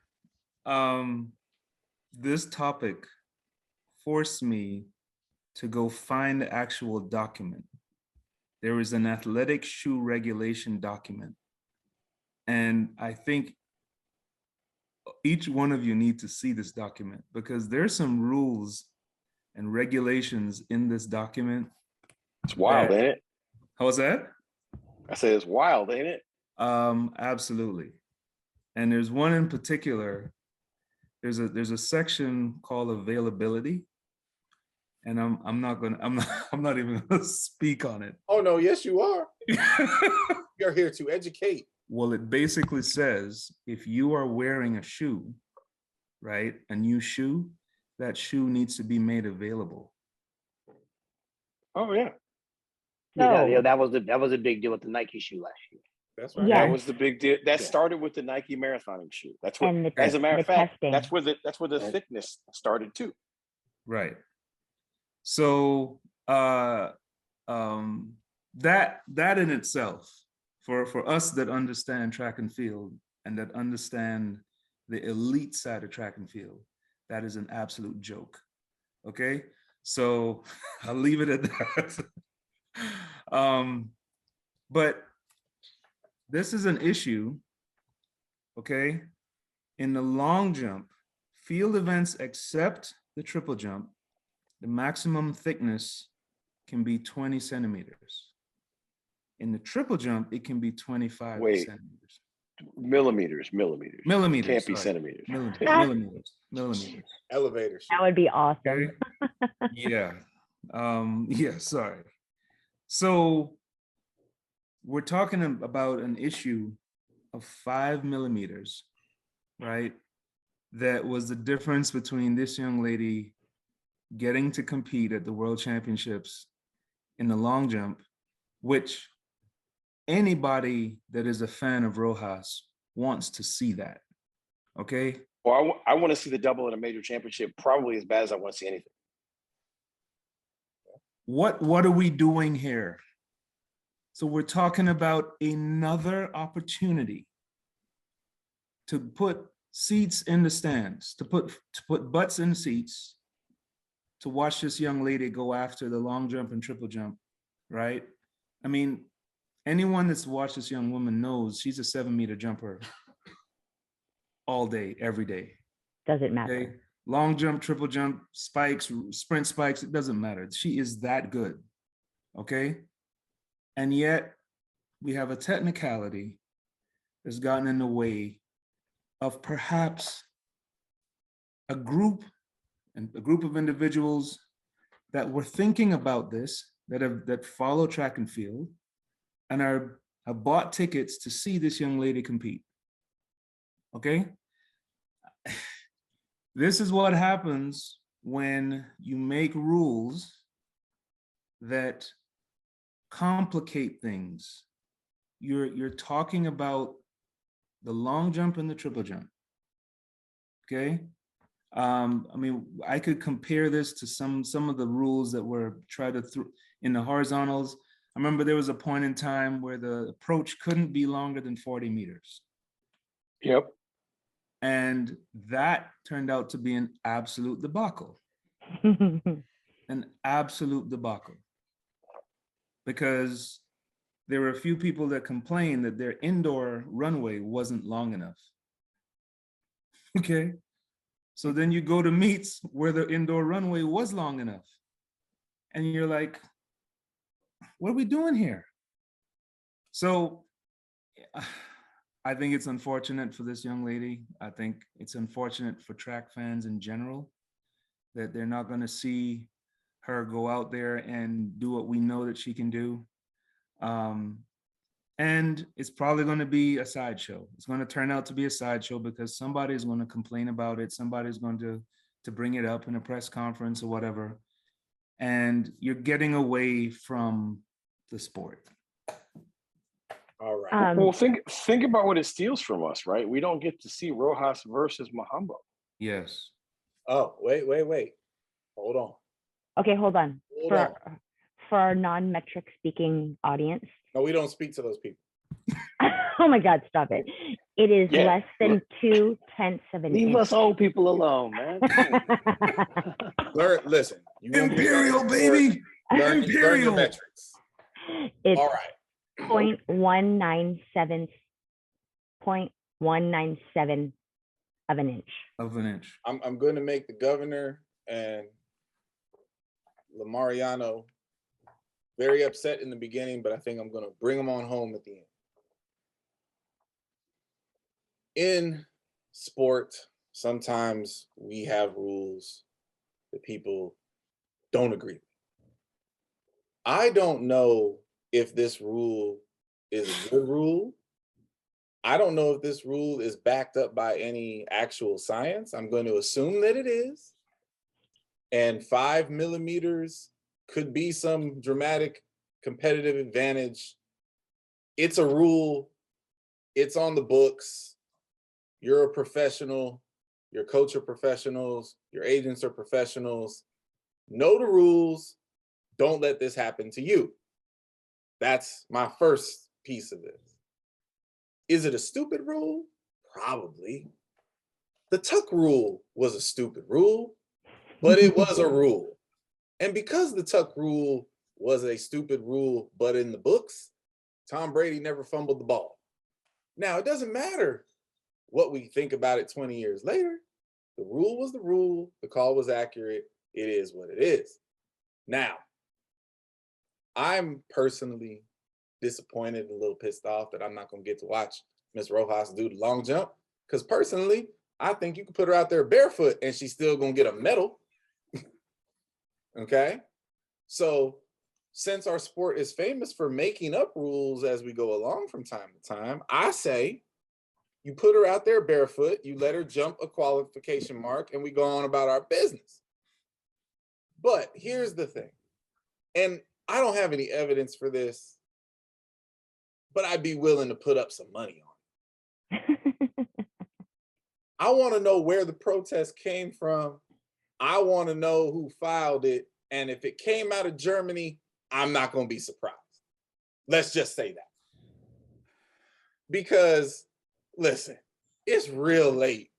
S4: This topic forced me to go find the actual document. There is an athletic shoe regulation document. And I think each one of you need to see this document because there's some rules and regulations in this document.
S5: It's wild, ain't it?
S4: How's that?
S5: I said it's wild, ain't it?
S4: Absolutely. And there's one in particular. There's a section called availability, and I'm not even gonna speak on it.
S7: Oh no, yes you are. You're here to educate.
S4: Well, it basically says if you are wearing a shoe, right, a new shoe, that shoe needs to be made available.
S5: Oh yeah.
S6: Yeah, that was a big deal with the Nike shoe last year.
S7: That's right.
S2: Yes.
S5: That was the big deal. That started with the Nike marathoning shoe. That's what,
S2: And the-
S5: as a matter
S2: the
S5: of fact,
S2: testing.
S5: that's where the thickness started too.
S4: Right. So that in itself, for us that understand track and field and that understand the elite side of track and field, that is an absolute joke. Okay, so I'll leave it at that. But this is an issue, okay? In the long jump, field events except the triple jump, the maximum thickness can be 20 centimeters. In the triple jump, it can be 25
S5: Wait.
S4: centimeters.
S5: Millimeters.
S4: Millimeters.
S5: Can't be
S4: sorry.
S5: centimeters.
S4: Millimeters.
S7: Elevator shit.
S2: That would be awesome.
S4: Okay. Yeah. Yeah, sorry. So we're talking about an issue of 5 millimeters, right? That was the difference between this young lady getting to compete at the World Championships in the long jump, which anybody that is a fan of Rojas wants to see that, okay?
S5: Well, I want to see the double in a major championship probably as bad as I want to see anything.
S4: What are we doing here? So we're talking about another opportunity to put seats in the stands, to put butts in seats, to watch this young lady go after the long jump and triple jump, right? I mean, anyone that's watched this young woman knows she's a 7-meter jumper all day, every day.
S2: Doesn't matter.
S4: Okay? Long jump, triple jump, spikes, sprint spikes, it doesn't matter. She is that good, okay? And yet we have a technicality that's gotten in the way of perhaps a group of individuals that were thinking about this, that follow track and field and have bought tickets to see this young lady compete, okay? This is what happens when you make rules that complicate things. You're talking about the long jump and the triple jump, okay? I mean, I could compare this to some of the rules that were tried to in the horizontals. I remember there was a point in time where the approach couldn't be longer than 40 meters.
S5: Yep.
S4: And that turned out to be an absolute debacle. An absolute debacle. Because there were a few people that complained that their indoor runway wasn't long enough. Okay. So then you go to meets where the indoor runway was long enough. And you're like, what are we doing here? So I think it's unfortunate for this young lady. I think it's unfortunate for track fans in general that they're not going to see her go out there and do what we know that she can do. And it's probably going to be a sideshow. It's going to turn out to be a sideshow because somebody is going to complain about it. Somebody's going to to bring it up in a press conference or whatever, and you're getting away from the sport.
S7: All right.
S5: Well, think about what it steals from us, right? We don't get to see Rojas versus Mahambo.
S4: Yes.
S7: Oh, wait. Hold on.
S2: Okay, hold on.
S7: Hold on.
S2: For our non-metric speaking audience.
S7: No, we don't speak to those people.
S2: Oh my God, stop it. It is
S5: Yeah.
S2: less than 2/10 of an
S6: Leave
S2: inch.
S6: us old people alone, man.
S7: Listen. You won't get
S4: Imperial,
S7: that
S4: baby.
S7: Learn your
S4: Imperial.
S7: metrics.
S2: It's
S7: All right.
S2: 0.197 of an inch.
S4: Of an inch.
S7: I'm going to make the governor and Lamariano very upset in the beginning, but I think I'm going to bring them on home at the end. In sport, sometimes we have rules that people don't agree with. I don't know if this rule is a good rule. I don't know if this rule is backed up by any actual science. I'm going to assume that it is. And 5 millimeters could be some dramatic competitive advantage. It's a rule. It's on the books. You're a professional. Your coach are professionals. Your agents are professionals. Know the rules. Don't let this happen to you. That's my first piece of this. Is it a stupid rule? Probably. The tuck rule was a stupid rule, but it was a rule. And because the tuck rule was a stupid rule, but in the books, Tom Brady never fumbled the ball. Now, it doesn't matter what we think about it 20 years later. The rule was the rule. The call was accurate. It is what it is. Now, I'm personally disappointed and a little pissed off that I'm not going to get to watch Miss Rojas do the long jump. Because personally, I think you could put her out there barefoot and she's still going to get a medal. Okay? So since our sport is famous for making up rules as we go along from time to time, I say you put her out there barefoot, you let her jump a qualification mark, and we go on about our business. But here's the thing, and I don't have any evidence for this, but I'd be willing to put up some money on it. I want to know where the protest came from. I want to know who filed it. And if it came out of Germany, I'm not going to be surprised. Let's just say that. Because, listen, it's real late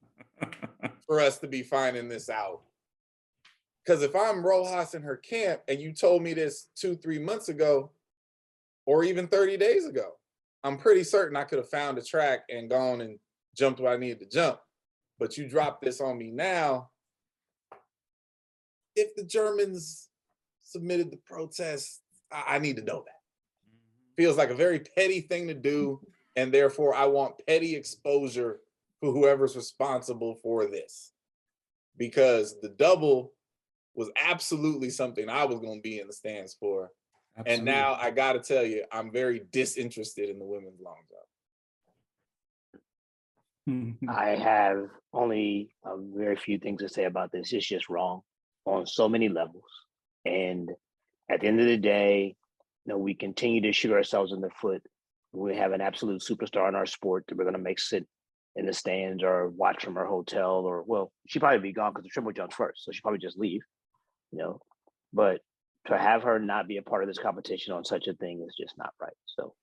S7: for us to be finding this out. Because if I'm Rojas in her camp and you told me this 2-3 months ago, or even 30 days ago, I'm pretty certain I could have found a track and gone and jumped what I needed to jump. But you dropped this on me now. If the Germans submitted the protest, I need to know that. Feels like a very petty thing to do, and therefore I want petty exposure for whoever's responsible for this. Because the double was absolutely something I was going to be in the stands for. Absolutely. And now I got to tell you, I'm very disinterested in the women's long jump.
S6: I have only a very few things to say about this. It's just wrong on so many levels. And at the end of the day, you know, we continue to shoot ourselves in the foot. We have an absolute superstar in our sport that we're going to make sit in the stands or watch from our hotel, or, well, she'd probably be gone because the triple jump's first. So she'd probably just leave, you know, but to have her not be a part of this competition on such a thing is just not right. So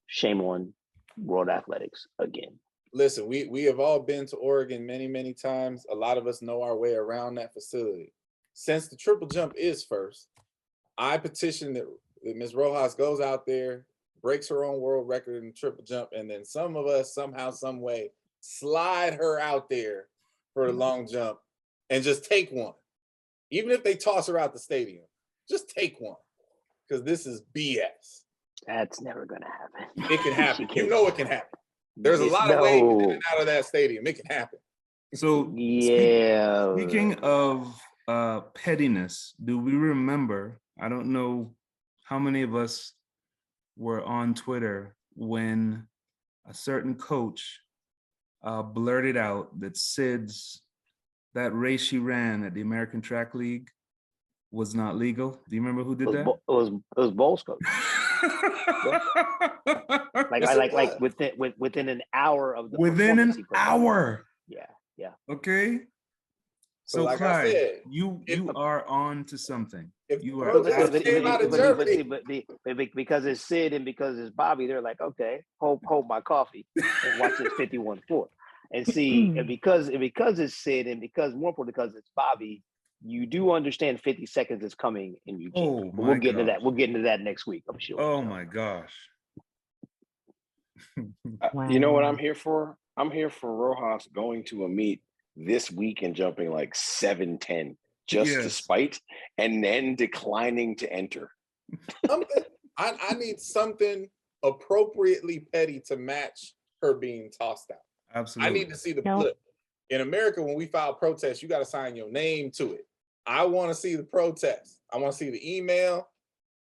S6: shame on World Athletics again.
S7: Listen, we have all been to Oregon many, many times. A lot of us know our way around that facility. Since the triple jump is first, I petition that Ms. Rojas goes out there, breaks her own world record in the triple jump, and then some of us somehow, some way, slide her out there for the long jump and just take one. Even if they toss her out the stadium, just take one, because this is BS.
S6: That's never going to happen.
S7: It can happen. You know it can happen. There's a lot of ways in and out of that stadium. It can happen.
S4: So
S6: yeah.
S4: Speaking of pettiness, do we remember, I don't know how many of us were on Twitter when a certain coach blurted out that SIDS that race she ran at the American Track League was not legal? Do you remember who did that?
S6: It was Bulls coach. Like within an hour of the
S4: within
S6: performance
S4: an
S6: he put on.
S4: hour.
S6: Yeah.
S4: Okay. So
S3: like I
S4: Clyde,
S3: said,
S4: you are on to something.
S3: if
S4: You
S3: the
S4: are
S3: protest came out of Germany,
S6: because it's Sid and because it's Bobby, they're like, okay, hold my coffee and watch this 51-4. And see, and because it's Sid and because more important because it's Bobby, you do understand 50 seconds is coming and you can't.
S4: Oh
S6: But we'll get into
S4: gosh.
S6: that. We'll get into that next week, I'm sure.
S4: Oh my gosh.
S5: You know what I'm here for? I'm here for Rojas going to a meet this week and jumping like 7'10" just to spite and then declining to enter.
S3: I need something appropriately petty to match her being tossed out.
S4: Absolutely.
S3: I need to see the look. In America, when we file protests, you got to sign your name to it. I want to see the protest. I want to see the email.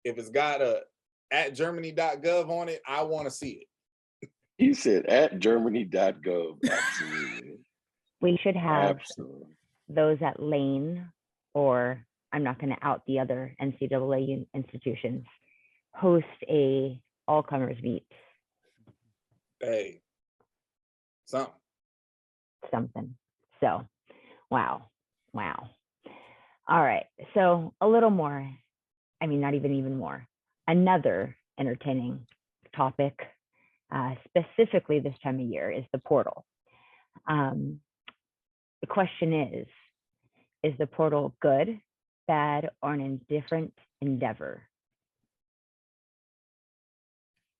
S3: If it's got a @germany.gov on it, I want to see it.
S5: He said @germany.gov. Absolutely.
S2: We should have those at Lane, or I'm not going to out the other NCAA institutions, host a all-comers meet.
S3: Hey,
S2: something. So, wow. All right. So a little more, I mean, not even more, another entertaining topic, specifically this time of year, is the portal. The question is the portal good, bad, or an indifferent endeavor?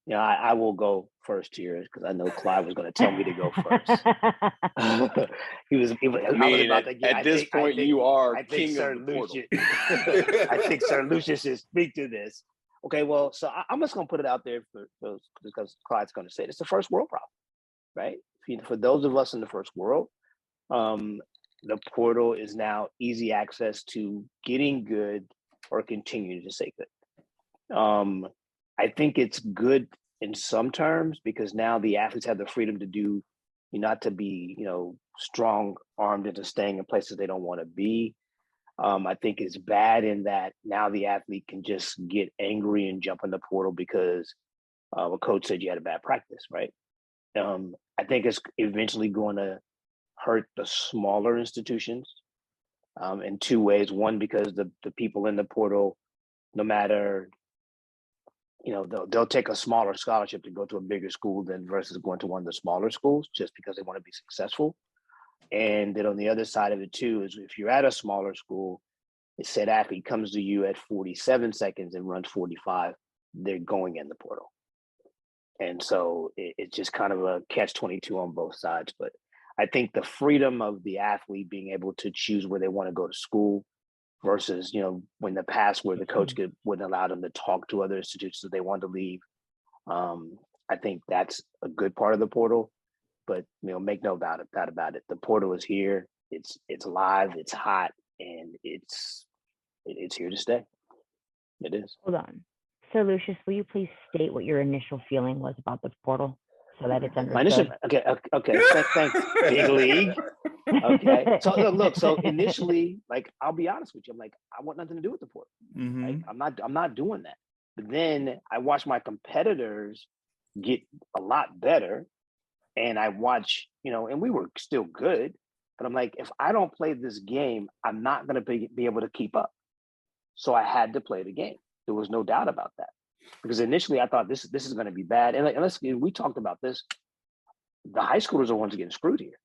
S6: Yeah, I will go first here because I know Clyde was going to tell me to go first. he was
S5: at this point, you are king
S6: Sir
S5: of the portal.
S6: I think Sir Lucious should speak to this. Okay, well, so I'm just going to put it out there because Clyde's going to say it. It's the first world problem, right? For those of us in the first world, the portal is now easy access to getting good or continuing to say good. I think it's good in some terms because now the athletes have the freedom to do, not to be, strong armed into staying in places they don't want to be. I think it's bad in that now the athlete can just get angry and jump in the portal because a coach said you had a bad practice, right? I think it's eventually going to hurt the smaller institutions in two ways. One, because the people in the portal, no matter, they'll take a smaller scholarship to go to a bigger school than versus going to one of the smaller schools just because they want to be successful. And then on the other side of it too, is if you're at a smaller school, it said athlete comes to you at 47 seconds and runs 45, they're going in the portal. And so it's just kind of a catch-22 on both sides. But I think the freedom of the athlete being able to choose where they want to go to school versus, when the past where the coach wouldn't allow them to talk to other institutions that they wanted to leave. I think that's a good part of the portal, but make no doubt about it. The portal is here. It's live. It's hot, and it's here to stay. It is.
S2: Hold on, Sir Lucious, will you please state what your initial feeling was about the portal so that it's understood?
S6: Okay. Thanks, Big League. Okay. So look. So initially, I'll be honest with you. I'm like, I want nothing to do with the portal.
S4: Mm-hmm.
S6: I'm not doing that. But then I watch my competitors get a lot better, and I watch, and we were still good. But I'm like, if I don't play this game, I'm not going to be able to keep up. So I had to play the game. There was no doubt about that. Because initially I thought this is going to be bad. And we talked about this. The high schoolers are the ones getting screwed here.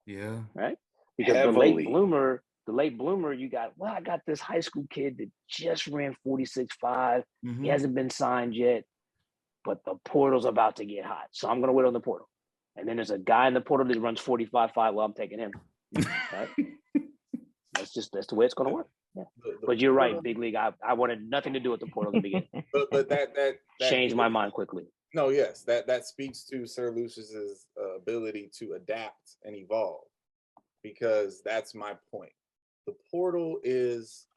S4: Yeah.
S6: Right? Because
S5: Heavily.
S6: the late bloomer, you got, I got this high school kid that just ran 46.5.
S4: Mm-hmm.
S6: He hasn't been signed yet, but the portal's about to get hot. So I'm going to wait on the portal. And then there's a guy in the portal that runs 45.5. Well, I'm taking him. Right? That's the way it's going to work. Yeah. But you're right, Big League. I wanted nothing to do with the portal in the beginning.
S3: but that
S6: changed my mind quickly.
S3: No, yes, that speaks to Sir Lucious's ability to adapt and evolve, because that's my point. The portal is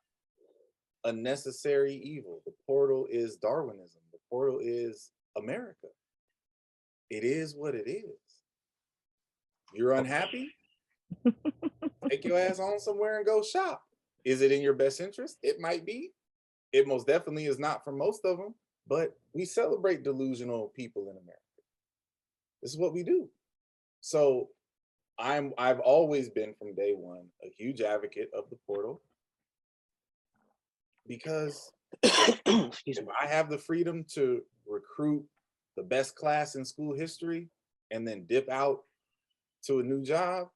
S3: a necessary evil. The portal is Darwinism. The portal is America. It is what it is. You're unhappy? Take your ass on somewhere and go shop. Is it in your best interest? It might be. It most definitely is not for most of them, but we celebrate delusional people in America. This is what we do. So I've always been from day one a huge advocate of the portal, because
S6: Excuse
S3: if
S6: me.
S3: I have the freedom to recruit the best class in school history and then dip out to a new job,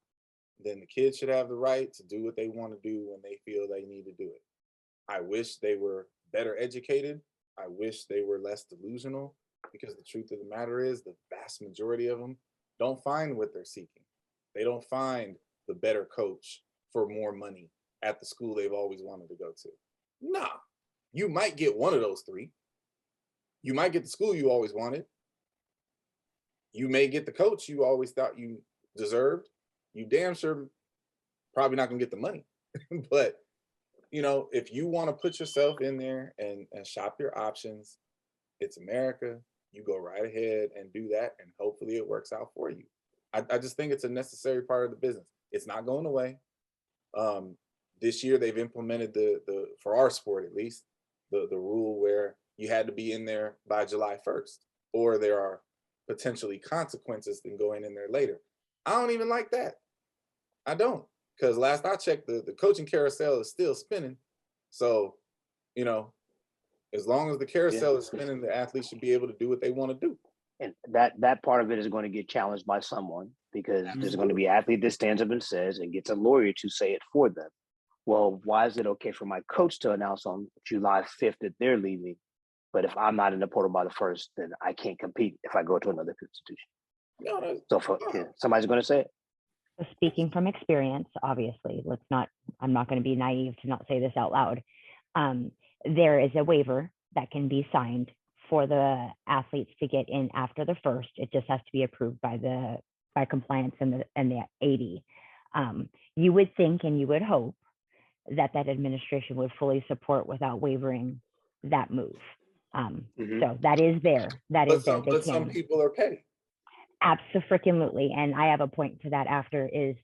S3: then the kids should have the right to do what they want to do when they feel they need to do it. I wish they were better educated. I wish they were less delusional, because the truth of the matter is the vast majority of them don't find what they're seeking. They don't find the better coach for more money at the school they've always wanted to go to. Nah, you might get one of those three. You might get the school you always wanted. You may get the coach you always thought you deserved. You damn sure probably not gonna get the money. But you know, if you want to put yourself in there and shop your options, it's America. You go right ahead and do that, and hopefully it works out for you. I just think it's a necessary part of the business. It's not going away. This year they've implemented the for our sport at least, the rule where you had to be in there by July 1st, or there are potentially consequences than going in there later. I don't even like that. I don't, because last I checked, the coaching carousel is still spinning. So, you know, as long as the carousel is spinning, the athletes should be able to do what they want to do.
S6: And that part of it is going to get challenged by someone, because there's going to be an athlete that stands up and says and gets a lawyer to say it for them. Well, why is it okay for my coach to announce on July 5th that they're leaving, but if I'm not in the portal by the 1st, then I can't compete if I go to another institution?
S3: No,
S6: So somebody's going to say it.
S2: So speaking from experience, obviously, I'm not going to be naive to not say this out loud. There is a waiver that can be signed for the athletes to get in after the 1st. It just has to be approved by compliance and the AD. You would think and you would hope that administration would fully support without wavering that move. So that is there.
S3: But some people are petty.
S2: Absolutely. And I have a point to that after is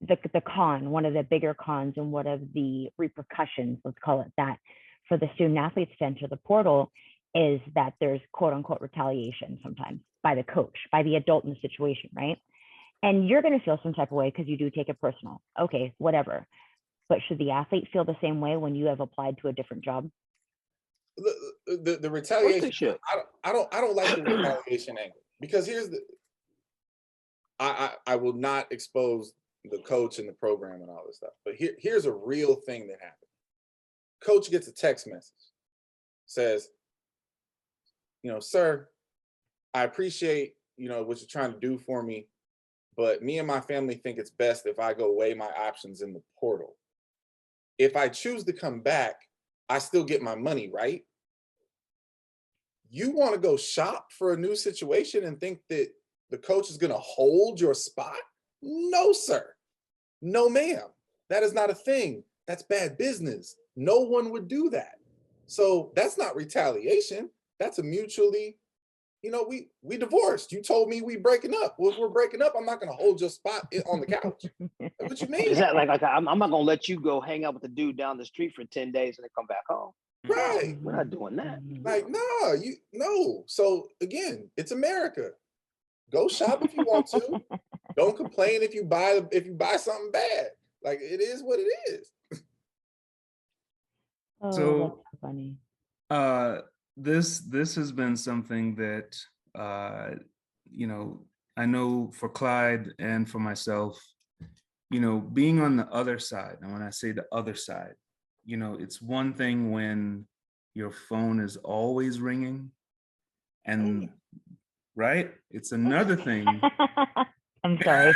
S2: the con, one of the bigger cons and one of the repercussions, let's call it that, for the student athletes to enter the portal is that there's quote unquote retaliation sometimes by the coach, by the adult in the situation, right? And you're going to feel some type of way because you do take it personal. Okay, whatever. But should the athlete feel the same way when you have applied to a different job?
S3: The retaliation. I don't like the retaliation angle, because here's the. I will not expose the coach and the program and all this stuff, but here's a real thing that happened. Coach gets a text message, says, sir, I appreciate what you're trying to do for me, but me and my family think it's best if I go weigh my options in the portal. If I choose to come back, I still get my money, right? You want to go shop for a new situation and think that the coach is going to hold your spot? No, sir. No, ma'am. That is not a thing. That's bad business. No one would do that. So that's not retaliation. That's a mutually, we divorced. You told me we breaking up. Well, if we're breaking up, I'm not going to hold your spot on the couch. What you mean?
S6: Is that like I'm not going to let you go hang out with the dude down the street for 10 days and then come back home?
S3: Right.
S6: We're not doing that.
S3: Like, no. So again, it's America. Go shop if you want to. Don't complain if you buy something bad. Like, it is what it is.
S2: So that's funny.
S4: This has been something that I know for Clyde and for myself, being on the other side. And when I say the other side, it's one thing when your phone is always ringing, and right? It's another thing.
S2: I'm sorry.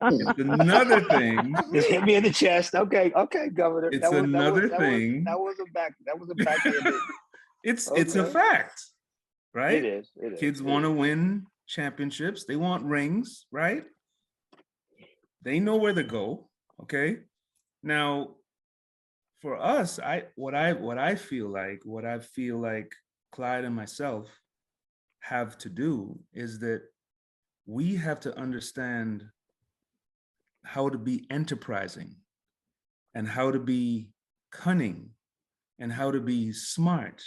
S4: It's another thing.
S6: Just hit me in the chest. Okay, Governor.
S4: It's another thing.
S6: That was a backhanded.
S4: It's a fact, right?
S6: It is.
S4: Kids want to win championships. They want rings, right? They know where to go. Okay. Now, for us, what I feel like Clyde and myself have to do is that we have to understand how to be enterprising and how to be cunning and how to be smart.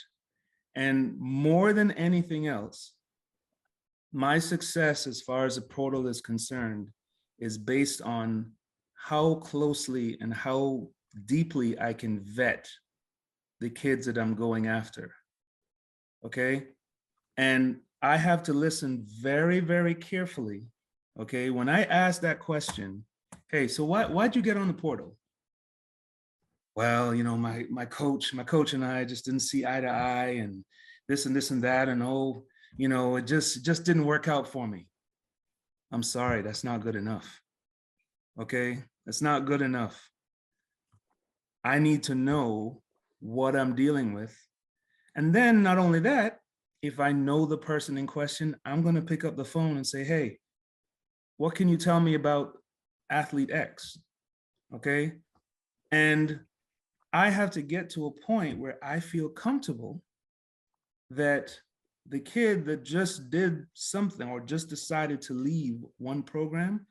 S4: And more than anything else, my success as far as the portal is concerned is based on how closely and how deeply I can vet the kids that I'm going after. Okay. And I have to listen very, very carefully. Okay. When I ask that question, hey, so why'd you get on the portal? Well, you know, my coach and I just didn't see eye to eye, and this and that. And oh, you know, it just didn't work out for me. I'm sorry, that's not good enough. Okay. That's not good enough. I need to know what I'm dealing with. And then not only that, if I know the person in question, I'm going to pick up the phone and say, hey, what can you tell me about athlete X? Okay. And I have to get to a point where I feel comfortable that the kid that just did something or just decided to leave one program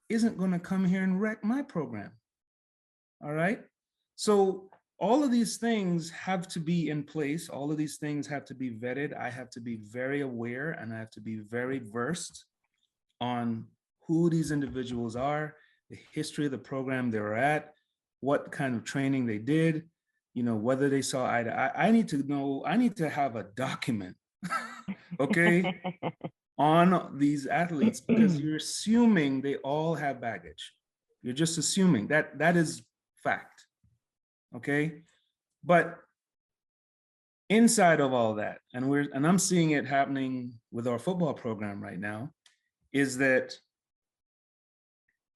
S4: isn't going to come here and wreck my program. All right. So all of these things have to be in place. All of these things have to be vetted. I have to be very aware and I have to be very versed on who these individuals are, the history of the program they were at, what kind of training they did, you know, whether they saw eye to eye. I need to know, I need to have a document, okay, on these athletes, because you're assuming they all have baggage. You're just assuming that is fact, okay? But inside of all that, and I'm seeing it happening with our football program right now, is that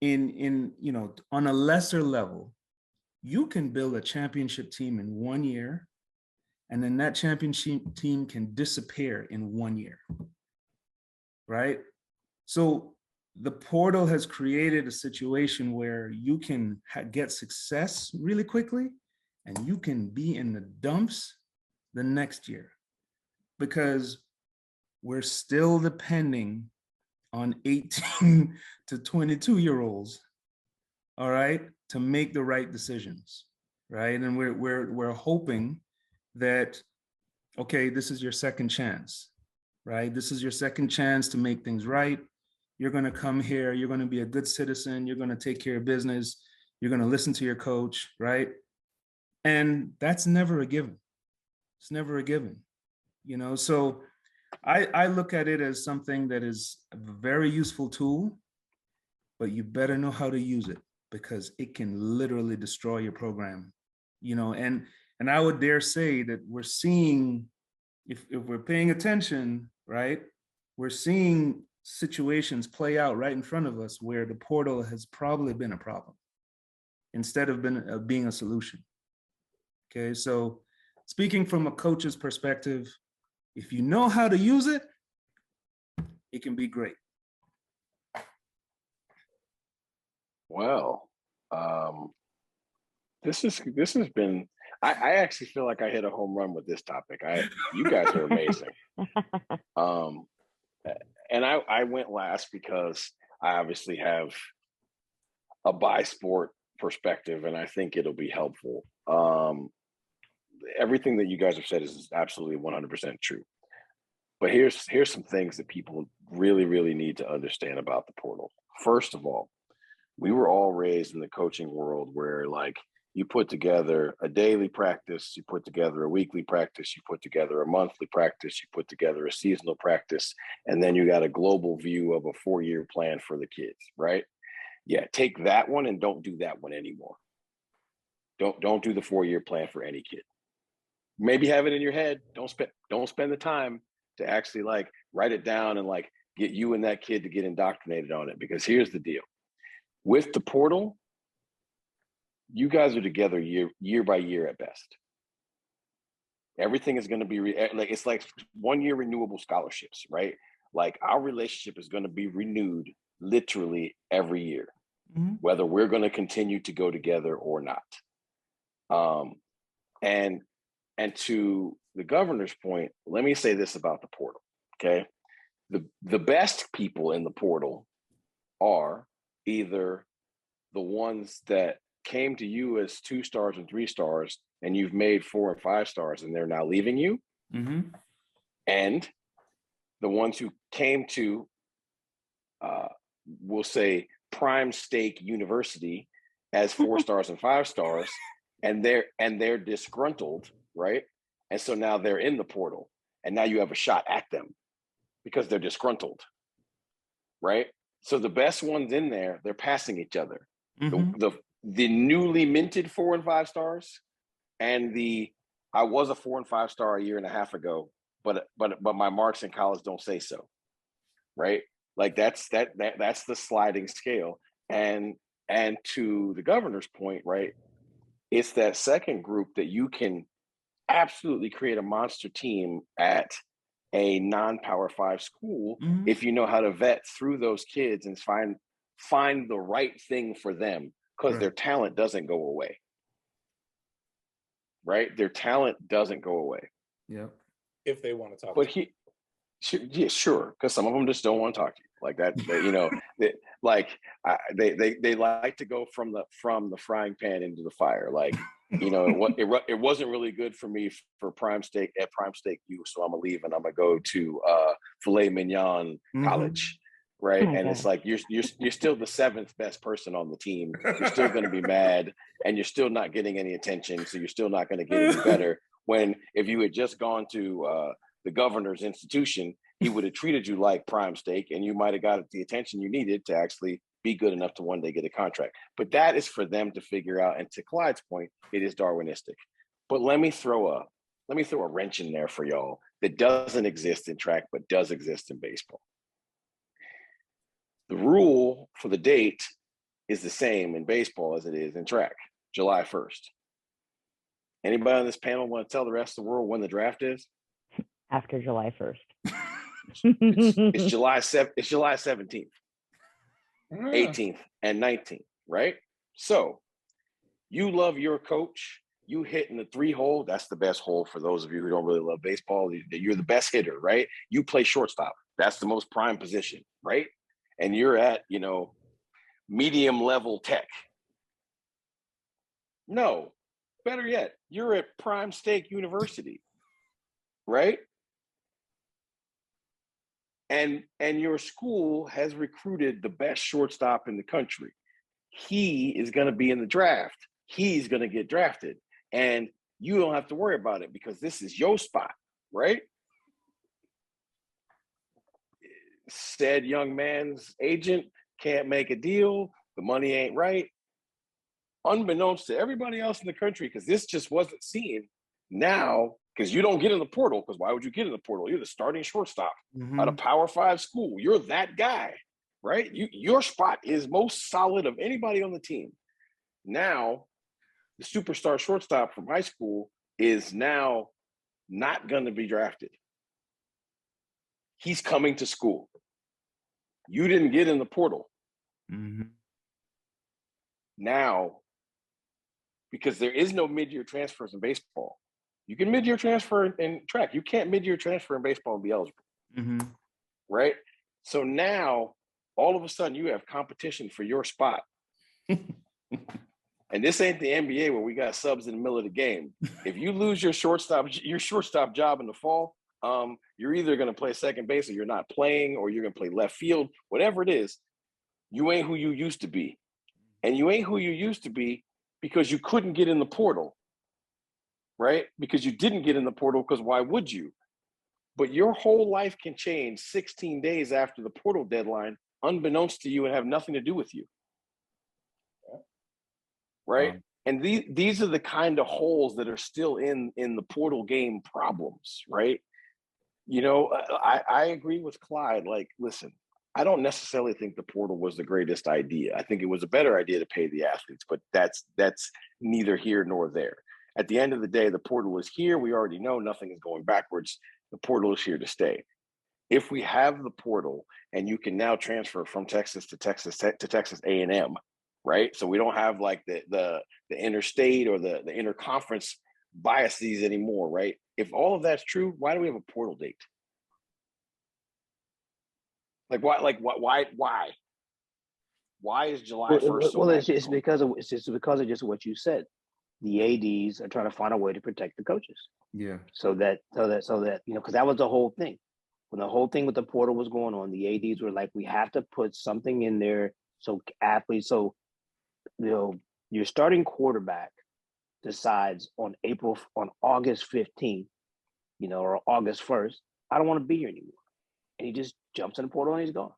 S4: in you know, on a lesser level, you can build a championship team in 1 year, and then that championship team can disappear in 1 year, right? So the portal has created a situation where you can get success really quickly, and you can be in the dumps the next year, because we're still depending on 18 to 22-year-olds, all right, to make the right decisions, right? And we're hoping that, okay, this is your second chance, right? This is your second chance to make things right. You're going to come here, you're going to be a good citizen, you're going to take care of business, you're going to listen to your coach, right? And that's never a given. It's never a given, you know? So I look at it as something that is a very useful tool, but you better know how to use it, because it can literally destroy your program, you know? And I would dare say that we're seeing, if we're paying attention, right, we're seeing situations play out right in front of us where the portal has probably been a problem instead of being a solution. Okay, so speaking from a coach's perspective, if you know how to use it, it can be great.
S5: Well, this has been. I actually feel like I hit a home run with this topic. You guys are amazing. And I went last because I obviously have a bi-sport perspective, and I think it'll be helpful. Everything that you guys have said is absolutely 100% true. But here's some things that people really, really need to understand about the portal. First of all, we were all raised in the coaching world where, like, you put together a daily practice, you put together a weekly practice, you put together a monthly practice, you put together a seasonal practice, and then you got a global view of a 4-year plan for the kids, right? Yeah, take that one and don't do that one anymore. Don't do the 4-year plan for any kid. Maybe have it in your head. Don't spend the time to actually, like, write it down and, like, get you and that kid to get indoctrinated on it. Because here's the deal. With the portal, you guys are together year by year at best. Everything is going to be it's like 1-year renewable scholarships, right? Like, our relationship is going to be renewed literally every year, whether we're going to continue to go together or not. And to the governor's point, let me say this about the portal, okay? the best people in the portal are either the ones that came to you as 2 stars and 3 stars, and you've made 4 and 5 stars, and they're now leaving you, and the ones who came to, we'll say, prime stake university as 4 stars and 5 stars, and they're disgruntled, right? And so now they're in the portal, and now you have a shot at them because they're disgruntled, right? So the best ones in there, they're passing each other. The newly minted 4 and 5 stars, and I was a 4 and 5 star a year and a half ago, but my marks in college don't say so, right? Like that's the sliding scale. And to the governor's point, right? It's that second group that you can absolutely create a monster team at a non-Power 5 school if you know how to vet through those kids and find the right thing for them, because their talent doesn't go away. Right? Their talent doesn't go away.
S4: Yeah.
S3: If they want to talk.
S5: But yeah, sure, because some of them just don't want to talk to you like that. You know, they like to go from the frying pan into the fire. Like, you know, it wasn't really good for me for Prime Steak at Prime Steak U, so I'm gonna leave and I'm gonna go to Filet Mignon College, right? And it's like you're still the 7th best person on the team. You're still gonna be mad, and you're still not getting any attention, so you're still not gonna get any better. When if you had just gone to the governor's institution, he would have treated you like Prime Steak, and you might have got the attention you needed to actually be good enough to one day get a contract. But that is for them to figure out. And to Clyde's point, it is Darwinistic. But let me throw a wrench in there for y'all that doesn't exist in track, but does exist in baseball. The rule for the date is the same in baseball as it is in track, July 1st. Anybody on this panel want to tell the rest of the world when the draft is?
S2: After July 1st.
S5: It's July 17th, 18th, and 19th, right? So you love your coach, you hitting the 3 hole. That's the best hole for those of you who don't really love baseball. You're the best hitter, right? You play shortstop. That's the most prime position, right? And you're at, you know, medium level tech. No, better yet, you're at Prime Steak University, right? And your school has recruited the best shortstop in the country. He is going to be in the draft. He's going to get drafted. And you don't have to worry about it because this is your spot, right? Said young man's agent can't make a deal. The money ain't right. Unbeknownst to everybody else in the country, because this just wasn't seen now, because you don't get in the portal, because why would you get in the portal? You're the starting shortstop at a Power 5 school. You're that guy, right? Your spot is most solid of anybody on the team. Now, the superstar shortstop from high school is now not going to be drafted. He's coming to school. You didn't get in the portal. Now, because there is no mid-year transfers in baseball. You can mid-year transfer in track. You can't mid-year transfer in baseball and be eligible, right? So now, all of a sudden, you have competition for your spot. And this ain't the NBA where we got subs in the middle of the game. If you lose your shortstop job in the fall, you're either going to play second base or you're not playing, or you're going to play left field, whatever it is. You ain't who you used to be. And you ain't who you used to be because you couldn't get in the portal. Right? Because you didn't get in the portal, because why would you? But your whole life can change 16 days after the portal deadline, unbeknownst to you, and have nothing to do with you. Right? And these are the kind of holes that are still in the portal game problems, right? You know, I agree with Clyde. Like, listen, I don't necessarily think the portal was the greatest idea. I think it was a better idea to pay the athletes, but that's neither here nor there. At the end of the day, the portal is here. We already know nothing is going backwards. The portal is here to stay. If we have the portal and you can now transfer from Texas to Texas A&M, right? So we don't have like the interstate or the interconference biases anymore, right? If all of that's true, why do we have a portal date? Like why? Like what? Why? Why is July 1st so
S6: Well, it's
S5: magical?
S6: because of just what you said. The ADs are trying to find a way to protect the coaches.
S4: Yeah.
S6: So that because that was the whole thing. When the whole thing with the portal was going on, the ADs were like, we have to put something in there so athletes, your starting quarterback decides on August 15th, or August 1st, I don't want to be here anymore. And he just jumps in the portal and he's gone.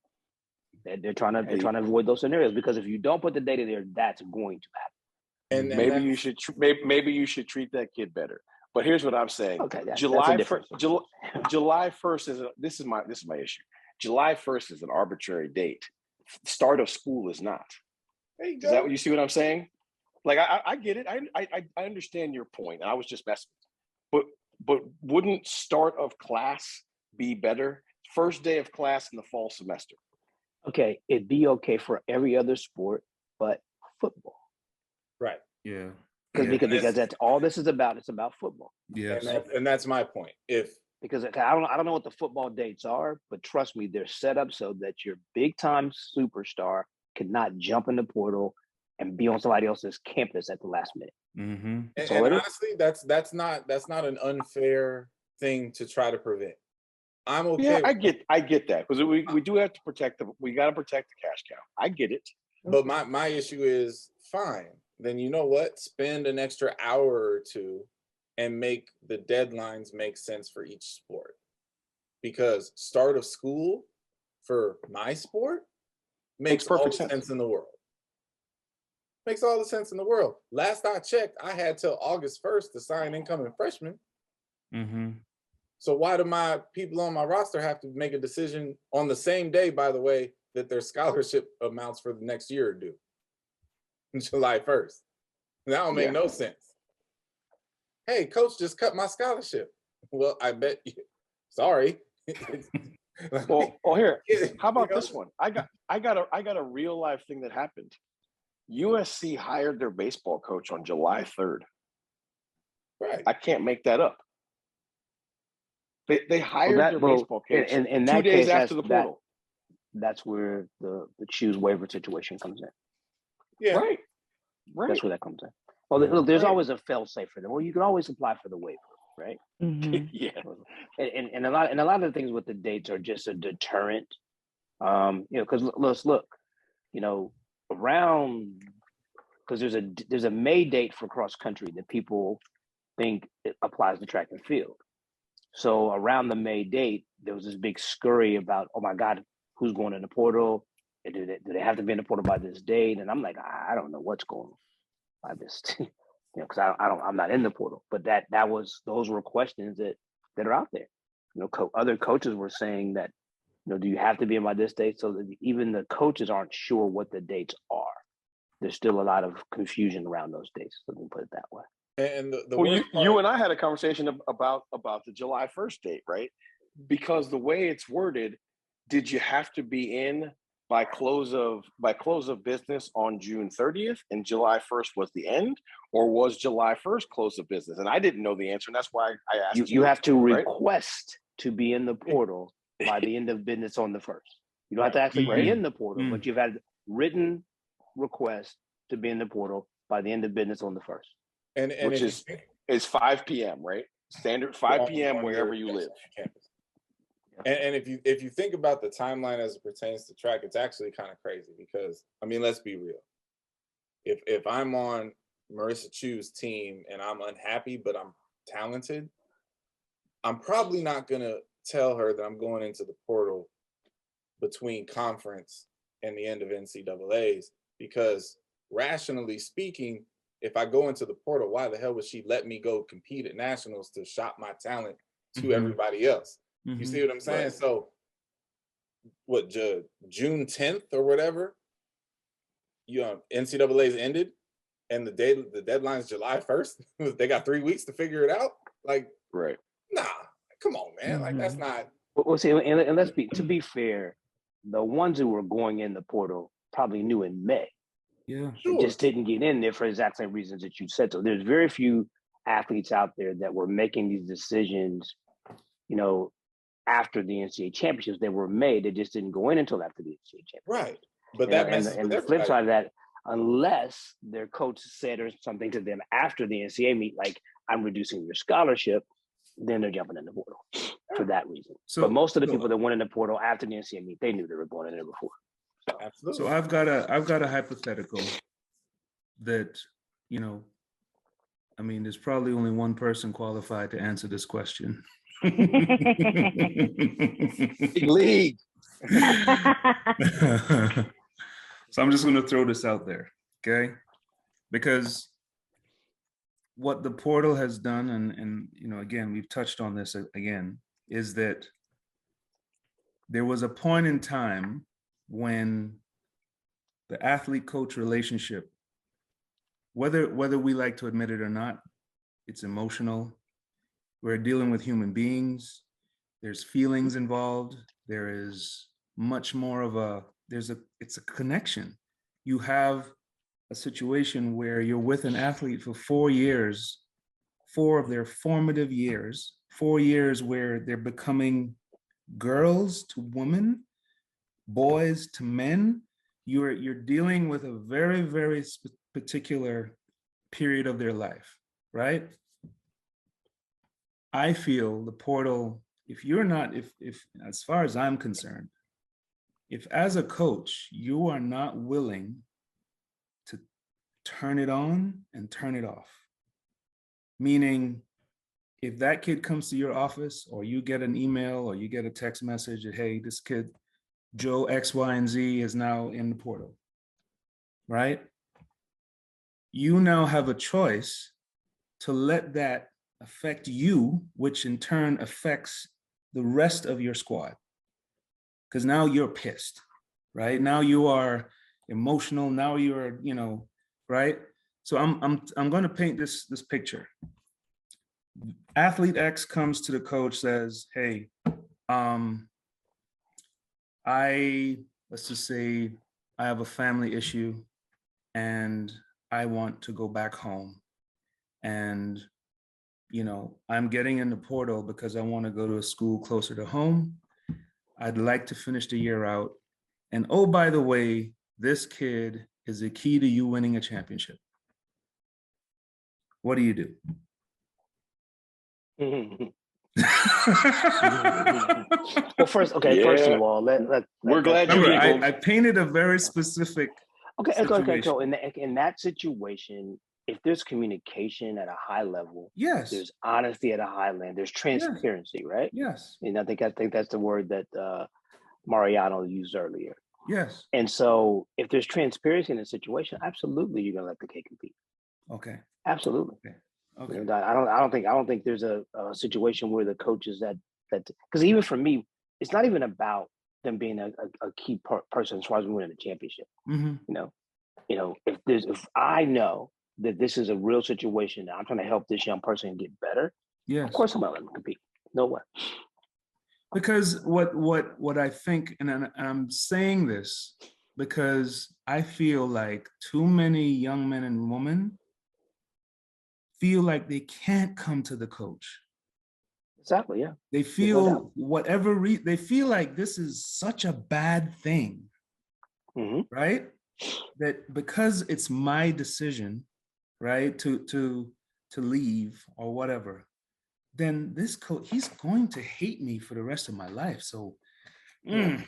S6: They're trying to avoid those scenarios, because if you don't put the data there, that's going to happen.
S3: And
S5: Maybe you should maybe you should treat that kid better. But here's what I'm saying.
S6: Okay, that's
S5: July
S6: a difference.
S5: July 1st is my issue. July 1st is an arbitrary date. Start of school is not.
S3: there you
S5: Is
S3: go.
S5: that what you see what I'm saying? Like I get it. I understand your point. I was just messing with you. But wouldn't start of class be better? First day of class in the fall semester.
S6: Okay, it'd be okay for every other sport, but football.
S3: Right.
S4: Yeah.
S6: Because that's all this is about. It's about football.
S4: Yes.
S3: And that's my point.
S6: Because I don't know what the football dates are, but trust me, they're set up so that your big time superstar could not jump in the portal and be on somebody else's campus at the last minute.
S4: Mm-hmm.
S3: And honestly, that's not an unfair thing to try to prevent. I'm okay.
S5: Yeah, I get that, because we do have to protect we got to protect the cash cow. I get it.
S3: But my issue is, fine. Then you know what? Spend an extra hour or two and make the deadlines make sense for each sport. Because start of school for my sport makes perfect sense in the world. Makes all the sense in the world. Last I checked, I had till August 1st to sign incoming freshmen.
S4: Mm-hmm.
S3: So why do my people on my roster have to make a decision on the same day, by the way, that their scholarship amounts for the next year are due? July 1st. That don't make no sense. Hey, coach just cut my scholarship. Well, I bet you. Sorry.
S5: Well, here. How about this one? I got a real life thing that happened. USC hired their baseball coach on July 3rd.
S3: Right.
S5: I can't make that up. They hired their baseball coach
S6: in
S5: 2 days after the portal.
S6: That's where the choose waiver situation comes in.
S3: Yeah.
S5: Right.
S6: That's where that comes in. Well, there's always a fail safe for them. Well, you can always apply for the waiver, right?
S2: Mhm.
S5: Yeah.
S6: And a lot of the things with the dates are just a deterrent. Because let's look, around, because there's a May date for cross country that people think it applies to track and field. So around the May date, there was this big scurry about, oh my God, who's going in the portal? Do they have to be in the portal by this date? And I'm like, I don't know what's going on by this, because I'm not in the portal. But those were questions that are out there. Other coaches were saying that, do you have to be in by this date? So that even the coaches aren't sure what the dates are. There's still a lot of confusion around those dates. Let me put it that way.
S3: And
S5: you and I had a conversation about the July 1st date, right? Because the way it's worded, did you have to be in by close of business on June 30th and July 1st was the end, or was July 1st close of business? And I didn't know the answer, and that's why I asked
S6: you. You have to request to be in the portal by the end of business on the 1st. You don't have to actually be in the portal, but you've had written request to be in the portal by the end of business on the 1st.
S5: Which is 5 p.m., right? Standard 5 p.m. wherever you live.
S3: And if you think about the timeline as it pertains to track, it's actually kind of crazy because, let's be real. If I'm on Marissa Chu's team and I'm unhappy, but I'm talented, I'm probably not going to tell her that I'm going into the portal between conference and the end of NCAAs, because rationally speaking, if I go into the portal, why the hell would she let me go compete at nationals to shop my talent to everybody else? You see what I'm saying? Right. So what, June 10th or whatever, NCAA's ended and the deadline's July 1st. They got 3 weeks to figure it out. Like,
S5: right.
S3: Nah, come on, man. Like, that's not.
S6: Well, see, and to be fair, the ones who were going in the portal probably knew in May.
S4: Yeah.
S6: Sure. Just didn't get in there for the exact same reasons that you said. So there's very few athletes out there that were making these decisions, after the NCAA championships. They were made. They just didn't go in until after the NCAA championship.
S3: Right. But
S6: You know,
S3: that messes
S6: and
S3: with
S6: the flip
S3: everybody.
S6: side of that, unless their coach said or something to them after the NCAA meet, like, I'm reducing your scholarship, then they're jumping in the portal for that reason. But most of the people that went in the portal after the NCAA meet, they knew they were going in there before.
S3: Absolutely.
S4: So I've got a hypothetical that, you know, I mean, there's probably only one person qualified to answer this question.
S5: League.
S4: So I'm just going to throw this out there, okay? Because what the portal has done, and you know, again, we've touched on this again, is that there was a point in time when the athlete-coach relationship, whether we like to admit it or not, it's emotional. We're dealing with human beings. There's feelings involved. There is much more of it's a connection. You have a situation where you're with an athlete for 4 years, 4 of their formative years, 4 years where they're becoming girls to women, boys to men. You're dealing with a very, very particular period of their life, right? I feel the portal, if as far as I'm concerned, if as a coach, you are not willing to turn it on and turn it off, meaning if that kid comes to your office or you get an email or you get a text message that, hey, this kid, Joe X, Y, and Z is now in the portal, right? You now have a choice to let that affect you, which in turn affects the rest of your squad. Because now you're pissed, right? Now you are emotional. Now you're, you know, right? So I'm going to paint this picture. Athlete X comes to the coach, says, hey, let's just say I have a family issue and I want to go back home. And, you know, I'm getting in the portal because I want to go to a school closer to home. I'd like to finish the year out. And oh, by the way, this kid is the key to you winning a championship. What do you do?
S6: Well, first of all,
S5: we're glad you
S4: remember,
S5: people.
S4: I painted a very specific
S6: Okay. So in that situation, if there's communication at a high level,
S4: yes,
S6: there's honesty at a high level, there's transparency, right?
S4: Yes.
S6: And I think that's the word that Mariano used earlier.
S4: Yes.
S6: And so if there's transparency in the situation, absolutely you're gonna let the kid compete.
S4: Okay.
S6: Absolutely.
S4: Okay.
S6: And I don't think there's a situation where the coaches that because even for me, it's not even about them being a key person as far as we winning the championship.
S4: Mm-hmm.
S6: You know, if I know that this is a real situation, that I'm trying to help this young person get better.
S4: Yes.
S6: Of course, I'm gonna let them compete. No way.
S4: Because what I think, and I'm saying this because I feel like too many young men and women feel like they can't come to the coach.
S6: Exactly, yeah.
S4: They feel they feel like this is such a bad thing, right? That because it's my decision, right, to leave or whatever, then this coach, he's going to hate me for the rest of my life. So I'm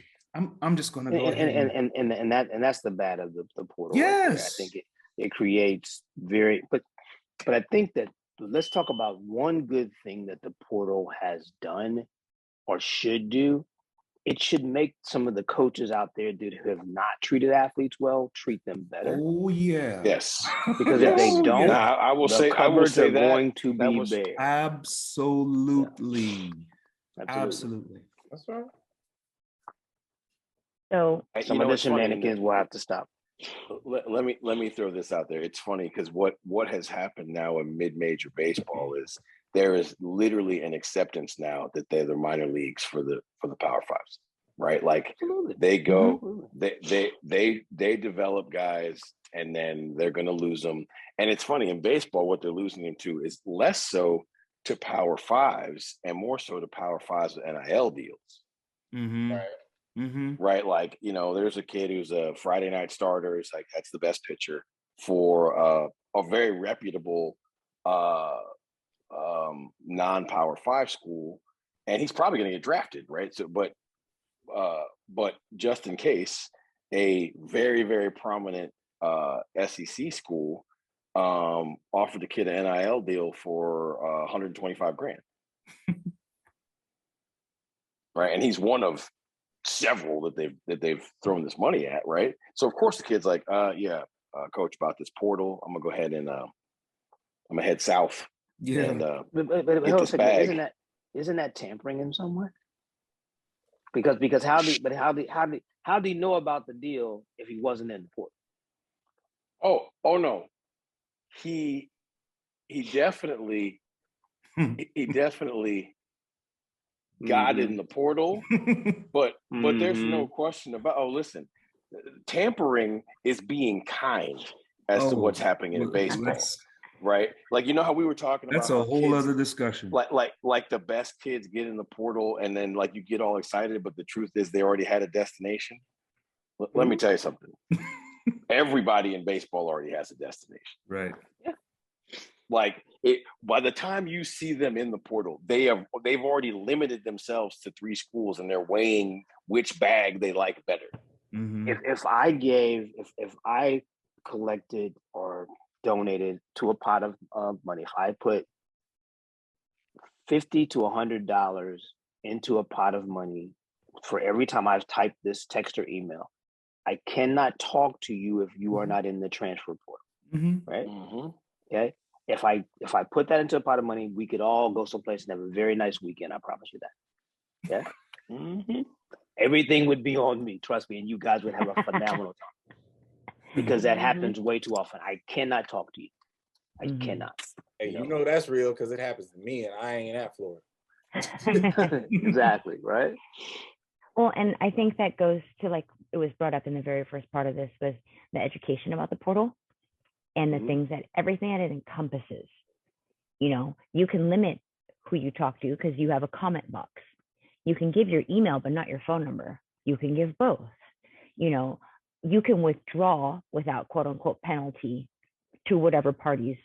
S4: just going to go ahead
S6: and that's the bad of the portal.
S4: Yes.
S6: Right there. I think it creates but I think that let's talk about one good thing that the portal has done or should do. It should make some of the coaches out there who have not treated athletes well treat them better.
S4: Oh yeah.
S5: Yes.
S6: Because if they don't,
S5: I will say
S6: are
S5: that
S6: going to be bare.
S4: Absolutely.
S6: Yeah.
S4: Absolutely.
S3: That's right.
S2: So
S6: some of the shenanigans will have to stop.
S5: Let me throw this out there. It's funny because what has happened now in mid-major baseball is there is literally an acceptance now that they're the minor leagues for the Power Fives, right? Like they go, they develop guys, and then they're going to lose them. And it's funny in baseball, what they're losing them to is less so to Power Fives, and more so to Power Fives with NIL deals.
S4: Mm-hmm.
S3: Right.
S4: Mm-hmm.
S5: Right? Like, you know, there's a kid who's a Friday night starter. It's like, that's the best pitcher for a very reputable non-Power Five school, and he's probably going to get drafted, right? So, but just in case, a very, very prominent SEC school offered the kid an NIL deal for 125 grand, right? And he's one of several that they've thrown this money at, right? So of course the kid's like, coach, about this portal, I'm gonna go ahead and I'm gonna head south.
S4: Yeah.
S5: And
S6: But
S5: get
S6: hold on a
S5: this
S6: second,
S5: bag.
S6: isn't that tampering in some way? Because how do you know about the deal if he wasn't in the portal?
S5: Oh no, he definitely got in the portal, but there's no question about. Oh, listen, tampering is being kind as to what's happening in baseball, right? Like, you know how we were talking about
S4: that's a whole other discussion.
S5: Like the best kids get in the portal, and then like you get all excited, but the truth is they already had a destination. Let me tell you something. Everybody in baseball already has a destination.
S4: Right.
S6: Yeah.
S5: Like by the time you see them in the portal, they've already limited themselves to 3 schools, and they're weighing which bag they like better.
S4: Mm-hmm.
S6: If I collected or donated to a pot of money, if I put $50 to $100 into a pot of money for every time I've typed this text or email, I cannot talk to you if you are not in the transfer portal.
S4: Mm-hmm.
S6: Right?
S5: Mm-hmm.
S6: Okay. If I put that into a pot of money, we could all go someplace and have a very nice weekend. I promise you that. Yeah.
S5: Mm-hmm.
S6: Everything would be on me, trust me, and you guys would have a phenomenal time. Because that happens way too often. I cannot talk to you. I cannot.
S3: Hey, you know that's real because it happens to me, and I ain't at Florida.
S6: Exactly, right?
S2: Well, and I think that goes to, like, it was brought up in the very first part of this, was the education about the portal and the things that everything that it encompasses. You know, you can limit who you talk to because you have a comment box. You can give your email, but not your phone number. You can give both. You know, you can withdraw without quote unquote penalty to whatever parties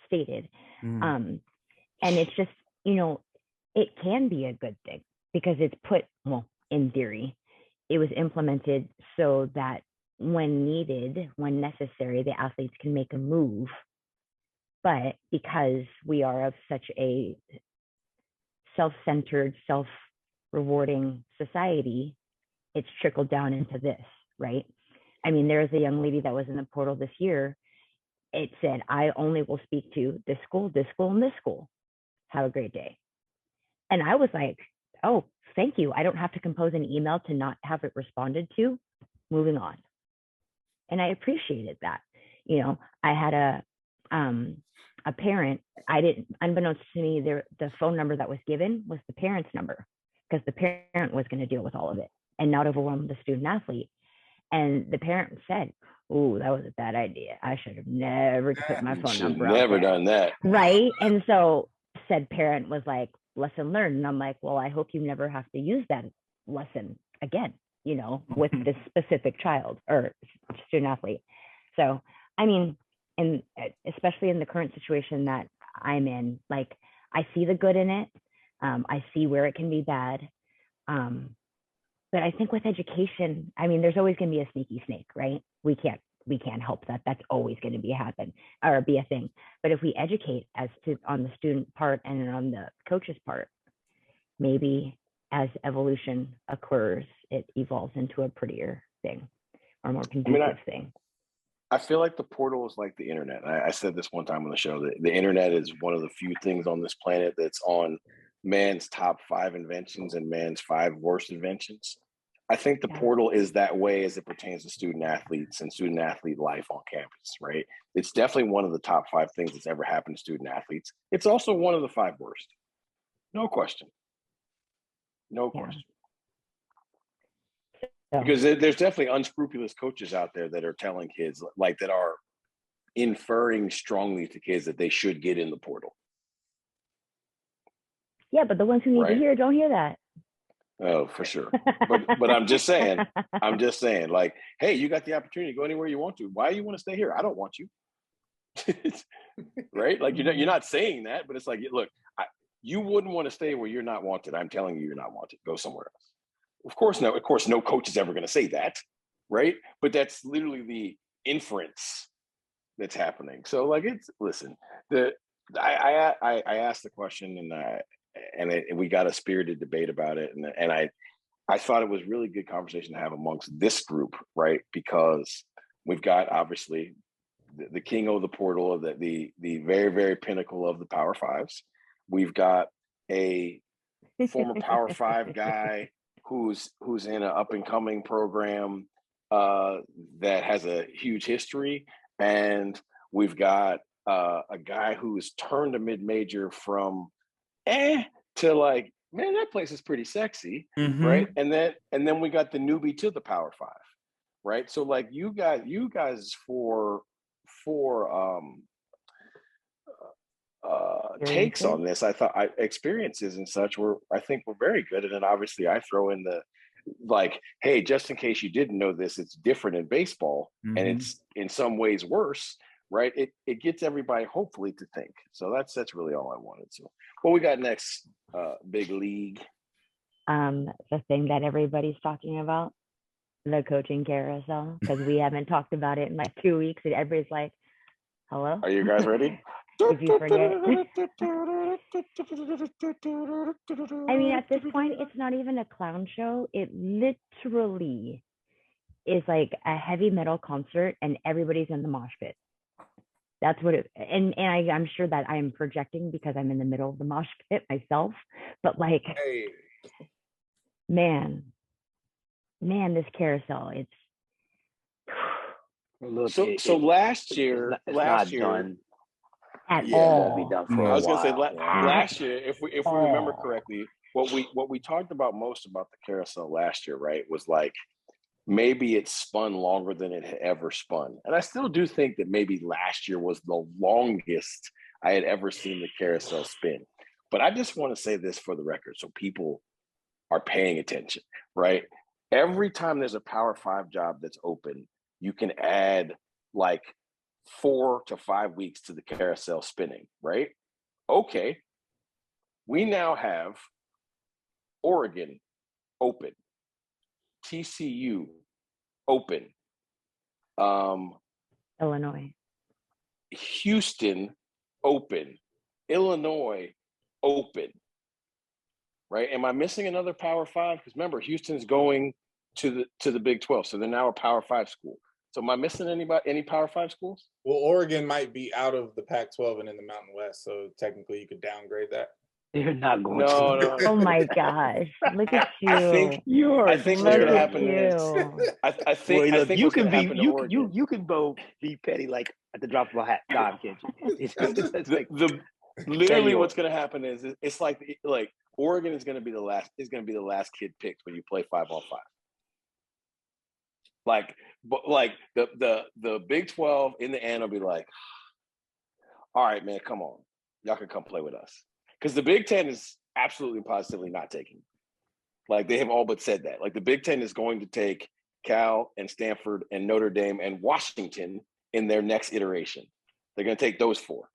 S2: stated. And it's just, you know, it can be a good thing because it's put, well, in theory, it was implemented so that when needed, when necessary, the athletes can make a move. But because we are of such a self-centered, self-rewarding society, it's trickled down into this, right? I mean, there's a young lady that was in the portal this year. It said, I only will speak to this school, this school, and this school. Have a great day. And I was like, oh, thank you. I don't have to compose an email to not have it responded to. Moving on. And I appreciated that. You know, I had a parent, unbeknownst to me, the phone number that was given was the parent's number because the parent was going to deal with all of it and not overwhelm the student athlete. And the parent said, "Ooh, that was a bad idea. I should have never put my phone number out there."
S5: Never done that.
S2: Right. And so said parent was like, lesson learned. And I'm like, well, I hope you never have to use that lesson again, you know, with this specific child or student athlete. So, I mean, and especially in the current situation that I'm in, like, I see the good in it. I see where it can be bad. But I think with education, I mean, there's always going to be a sneaky snake, right? We can't help that. That's always going to be a thing. But if we educate as to on the student part and on the coach's part, maybe as evolution occurs, it evolves into a prettier thing or more conducive thing.
S5: I feel like the portal is like the internet. I said this one time on the show that the internet is one of the few things on this planet that's on man's top 5 inventions and man's 5 worst inventions. I think the portal is that way as it pertains to student athletes and student athlete life on campus, right? It's definitely one of the top 5 things that's ever happened to student athletes. It's also one of the 5 worst. No question. No question. Because there's definitely unscrupulous coaches out there that are telling kids, like, that are inferring strongly to kids that they should get in the portal.
S2: Yeah, but the ones who need to
S5: Right.
S2: hear don't hear that.
S5: Oh, for sure. But I'm just saying, like, hey, you got the opportunity to go anywhere you want to. Why do you want to stay here? I don't want you. Right? Like you're not saying that, but it's like, look, you wouldn't want to stay where you're not wanted. I'm telling you, you're not wanted. Go somewhere else. Of course, no coach is ever going to say that, right? But that's literally the inference that's happening. So, like, I asked the question, and we got a spirited debate about it, and I thought it was really good conversation to have amongst this group, right? Because we've got obviously the king of the portal, the very, very pinnacle of the Power Fives. We've got a former Power Five guy who's in an up and coming program that has a huge history, and we've got a guy who's turned a mid-major from to like, man, that place is pretty sexy, right? And then we got the newbie to the Power Five, right? So like you guys for takes on this, I thought experiences and such I think were very good. And then obviously I throw in the like, hey, just in case you didn't know this, it's different in baseball, and it's in some ways worse, right? It gets everybody hopefully to think. So that's really all I wanted. So what we got next, big league?
S2: The thing that everybody's talking about, the coaching carousel, because we haven't talked about it in like 2 weeks, and everybody's like, hello?
S5: Are you guys ready?
S2: If you forget. I mean, at this point, it's not even a clown show. It literally is like a heavy metal concert, and everybody's in the mosh pit. That's what it, and I'm sure that I'm projecting because I'm in the middle of the mosh pit myself, but like,
S3: Hey.
S2: man, this carousel, it's
S6: Look,
S5: so last year,
S6: done.
S2: At
S5: Yeah,
S6: It
S2: all.
S6: won't be done for
S5: I
S6: a
S5: was gonna say
S6: while.
S5: last year, if we remember correctly, what we talked about most about the carousel last year, right, was like maybe it spun longer than it had ever spun. And I still do think that maybe last year was the longest I had ever seen the carousel spin. But I just want to say this for the record so people are paying attention, right? Every time there's a Power 5 job that's open, you can add like 4 to 5 weeks to the carousel spinning, right? Okay. We now have Oregon open, TCU open,
S2: Illinois,
S5: Houston open, Illinois open, right? Am I missing another Power 5? Because remember, Houston's going to the Big 12, so they're now a Power 5 school. So am I missing any Power 5 schools?
S3: Well, Oregon might be out of the Pac-12 and in the Mountain West, so technically you could downgrade that.
S6: They're not going to.
S5: No.
S2: oh my gosh, look at you.
S5: I think what's going to happen is I think
S6: you
S5: what's
S6: can
S5: going to happen to Oregon.
S6: you can both be petty like at the drop of a hat, dime, can't you? It's like,
S5: Literally what's going to happen is it's like Oregon is going to be the last kid picked when you play 5-on-5. Like the Big 12 in the end will be like, all right, man, come on, y'all can come play with us, because the Big 10 is absolutely positively not taking. Like they have all but said that. Like the Big 10 is going to take Cal and Stanford and Notre Dame and Washington in their next iteration. They're going to take those 4.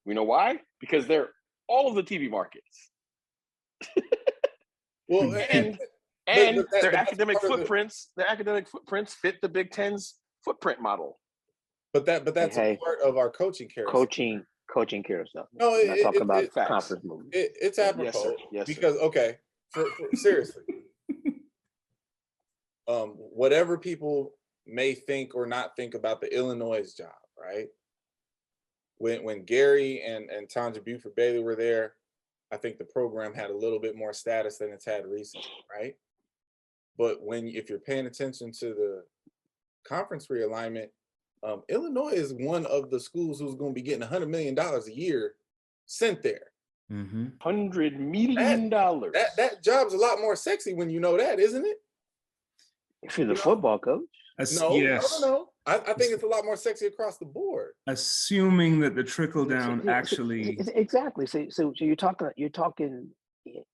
S5: You know why? Because they're all of the TV markets.
S3: Well,
S5: and their academic footprints fit the Big Ten's footprint model.
S3: But that's a part of our coaching carousel.
S6: Coaching carousel.
S3: No,
S6: I'm not talking about
S5: facts.
S6: conference movement.
S3: It's apropos.
S5: Yes, sir. Yes,
S3: because
S5: sir.
S3: Okay, seriously, whatever people may think or not think about the Illinois job, right? When Gary and Tanja Buford Bailey were there, I think the program had a little bit more status than it's had recently, right? But if you're paying attention to the conference realignment, Illinois is one of the schools who's going to be getting $100 million a year sent there.
S5: $100 million.
S3: That job's a lot more sexy when you know that, isn't it?
S6: If you're the football coach.
S3: No. I think it's a lot more sexy across the board.
S4: Assuming that the trickle down actually
S6: exactly. So you're talking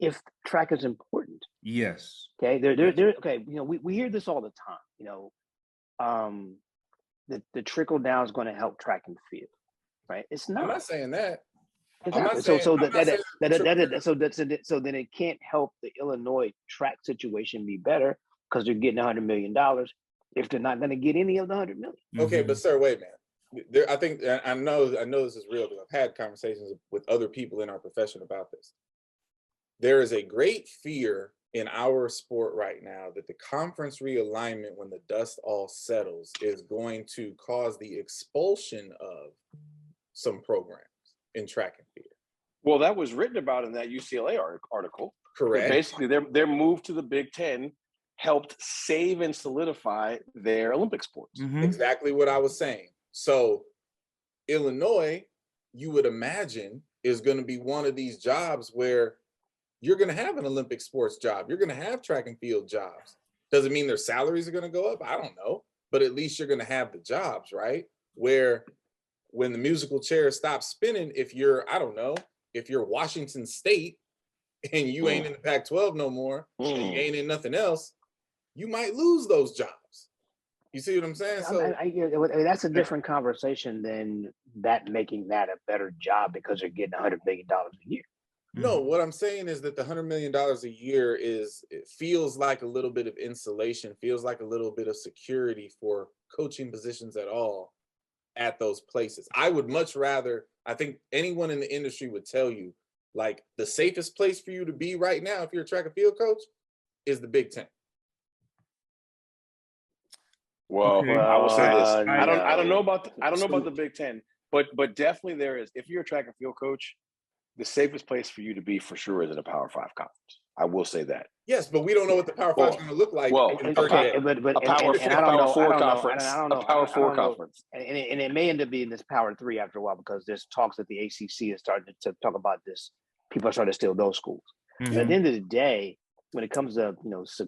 S6: if track is important.
S4: Yes.
S6: Okay, they're okay. You know, we hear this all the time. You know, the trickle down is going to help track and field, right? It's
S3: I'm
S6: not.
S3: not saying that.
S6: Exactly. So then it can't help the Illinois track situation be better because they're getting $100 million if they're not going to get any of the $100 million.
S3: Okay, but sir, wait, man. There, I think I know this is real because I've had conversations with other people in our profession about this. There is a great fear in our sport right now that the conference realignment, when the dust all settles, is going to cause the expulsion of some programs in track and field.
S5: Well, that was written about in that UCLA article.
S3: Correct.
S5: Basically, their move to the Big Ten helped save and solidify their Olympic sports.
S3: Exactly what I was saying. So Illinois, you would imagine, is going to be one of these jobs where you're going to have an Olympic sports job. You're going to have track and field jobs. Does it mean their salaries are going to go up? I don't know. But at least you're going to have the jobs, right? Where when the musical chair stops spinning, if you're, I don't know, if you're Washington State and you ain't in the Pac-12 no more, and you ain't in nothing else, you might lose those jobs. You see what I'm saying? So
S6: that's a different conversation than that making that a better job because they're getting $100 million a year.
S3: No, what I'm saying is that the $100 million a year it feels like a little bit of insulation, feels like a little bit of security for coaching positions at all at those places. I would much rather, I think anyone in the industry would tell you, like, the safest place for you to be right now, if you're a track and field coach, is the Big Ten.
S5: Well, I will say this. I don't know about the Big Ten, but definitely there is. If you're a track and field coach, the safest place for you to be for sure is in a Power 5 conference. I will say that.
S3: Yes, but we don't know what the Power 5 is going to look like.
S5: Well,
S6: okay, but
S5: a Power 4 conference, a Power 4 conference,
S6: and it may end up being this Power 3 after a while because there's talks that the ACC is starting to talk about this. People are starting to steal those schools. But at the end of the day, when it comes to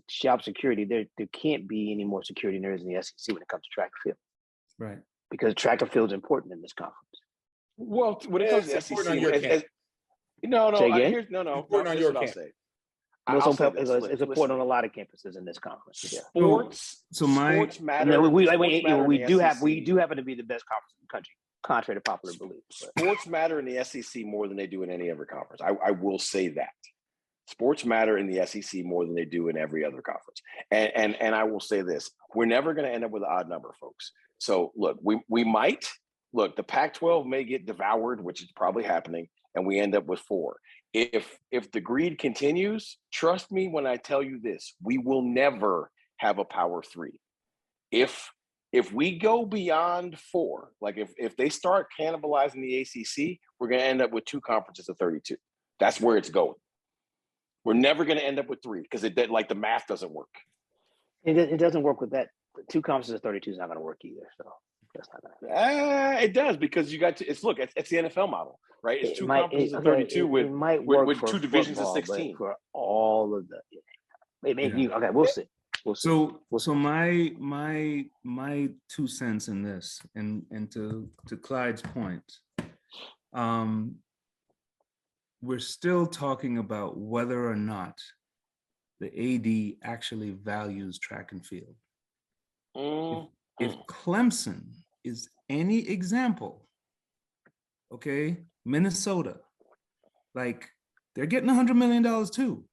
S6: job security, there can't be any more security than there is in the SEC when it comes to track and field,
S4: right?
S6: Because track and field is important in this conference.
S5: Well, when it comes to SEC,
S3: on your camp.
S5: No.
S3: Important on your camp.
S6: It's important on a lot of campuses in this conference. Yeah.
S5: Sports matter.
S6: We do happen to be the best conference in the country, contrary to popular belief.
S5: Sports matter in the SEC more than they do in any other conference. I will say that. Sports matter in the SEC more than they do in every other conference. And I will say this: we're never going to end up with an odd number, folks. So look, we might the Pac-12 may get devoured, which is probably happening, and we end up with 4. If the greed continues, trust me when I tell you this, we will never have a Power 3. If we go beyond 4, like if they start cannibalizing the ACC, we're going to end up with 2 conferences of 32. That's where it's going. We're never going to end up with 3 because the math doesn't work.
S6: It doesn't work with that. 2 conferences of 32 is not going to work either. So that's not going to happen.
S5: It does because you got to. It's the NFL model, right? It's 2 conferences of 32 with 2 divisions of 16
S6: for all of the. Okay, we'll see.
S4: So my 2 cents in this, and to Clyde's point, we're still talking about whether or not the AD actually values track and field. If Clemson is any example, okay, Minnesota, like they're getting $100 million too,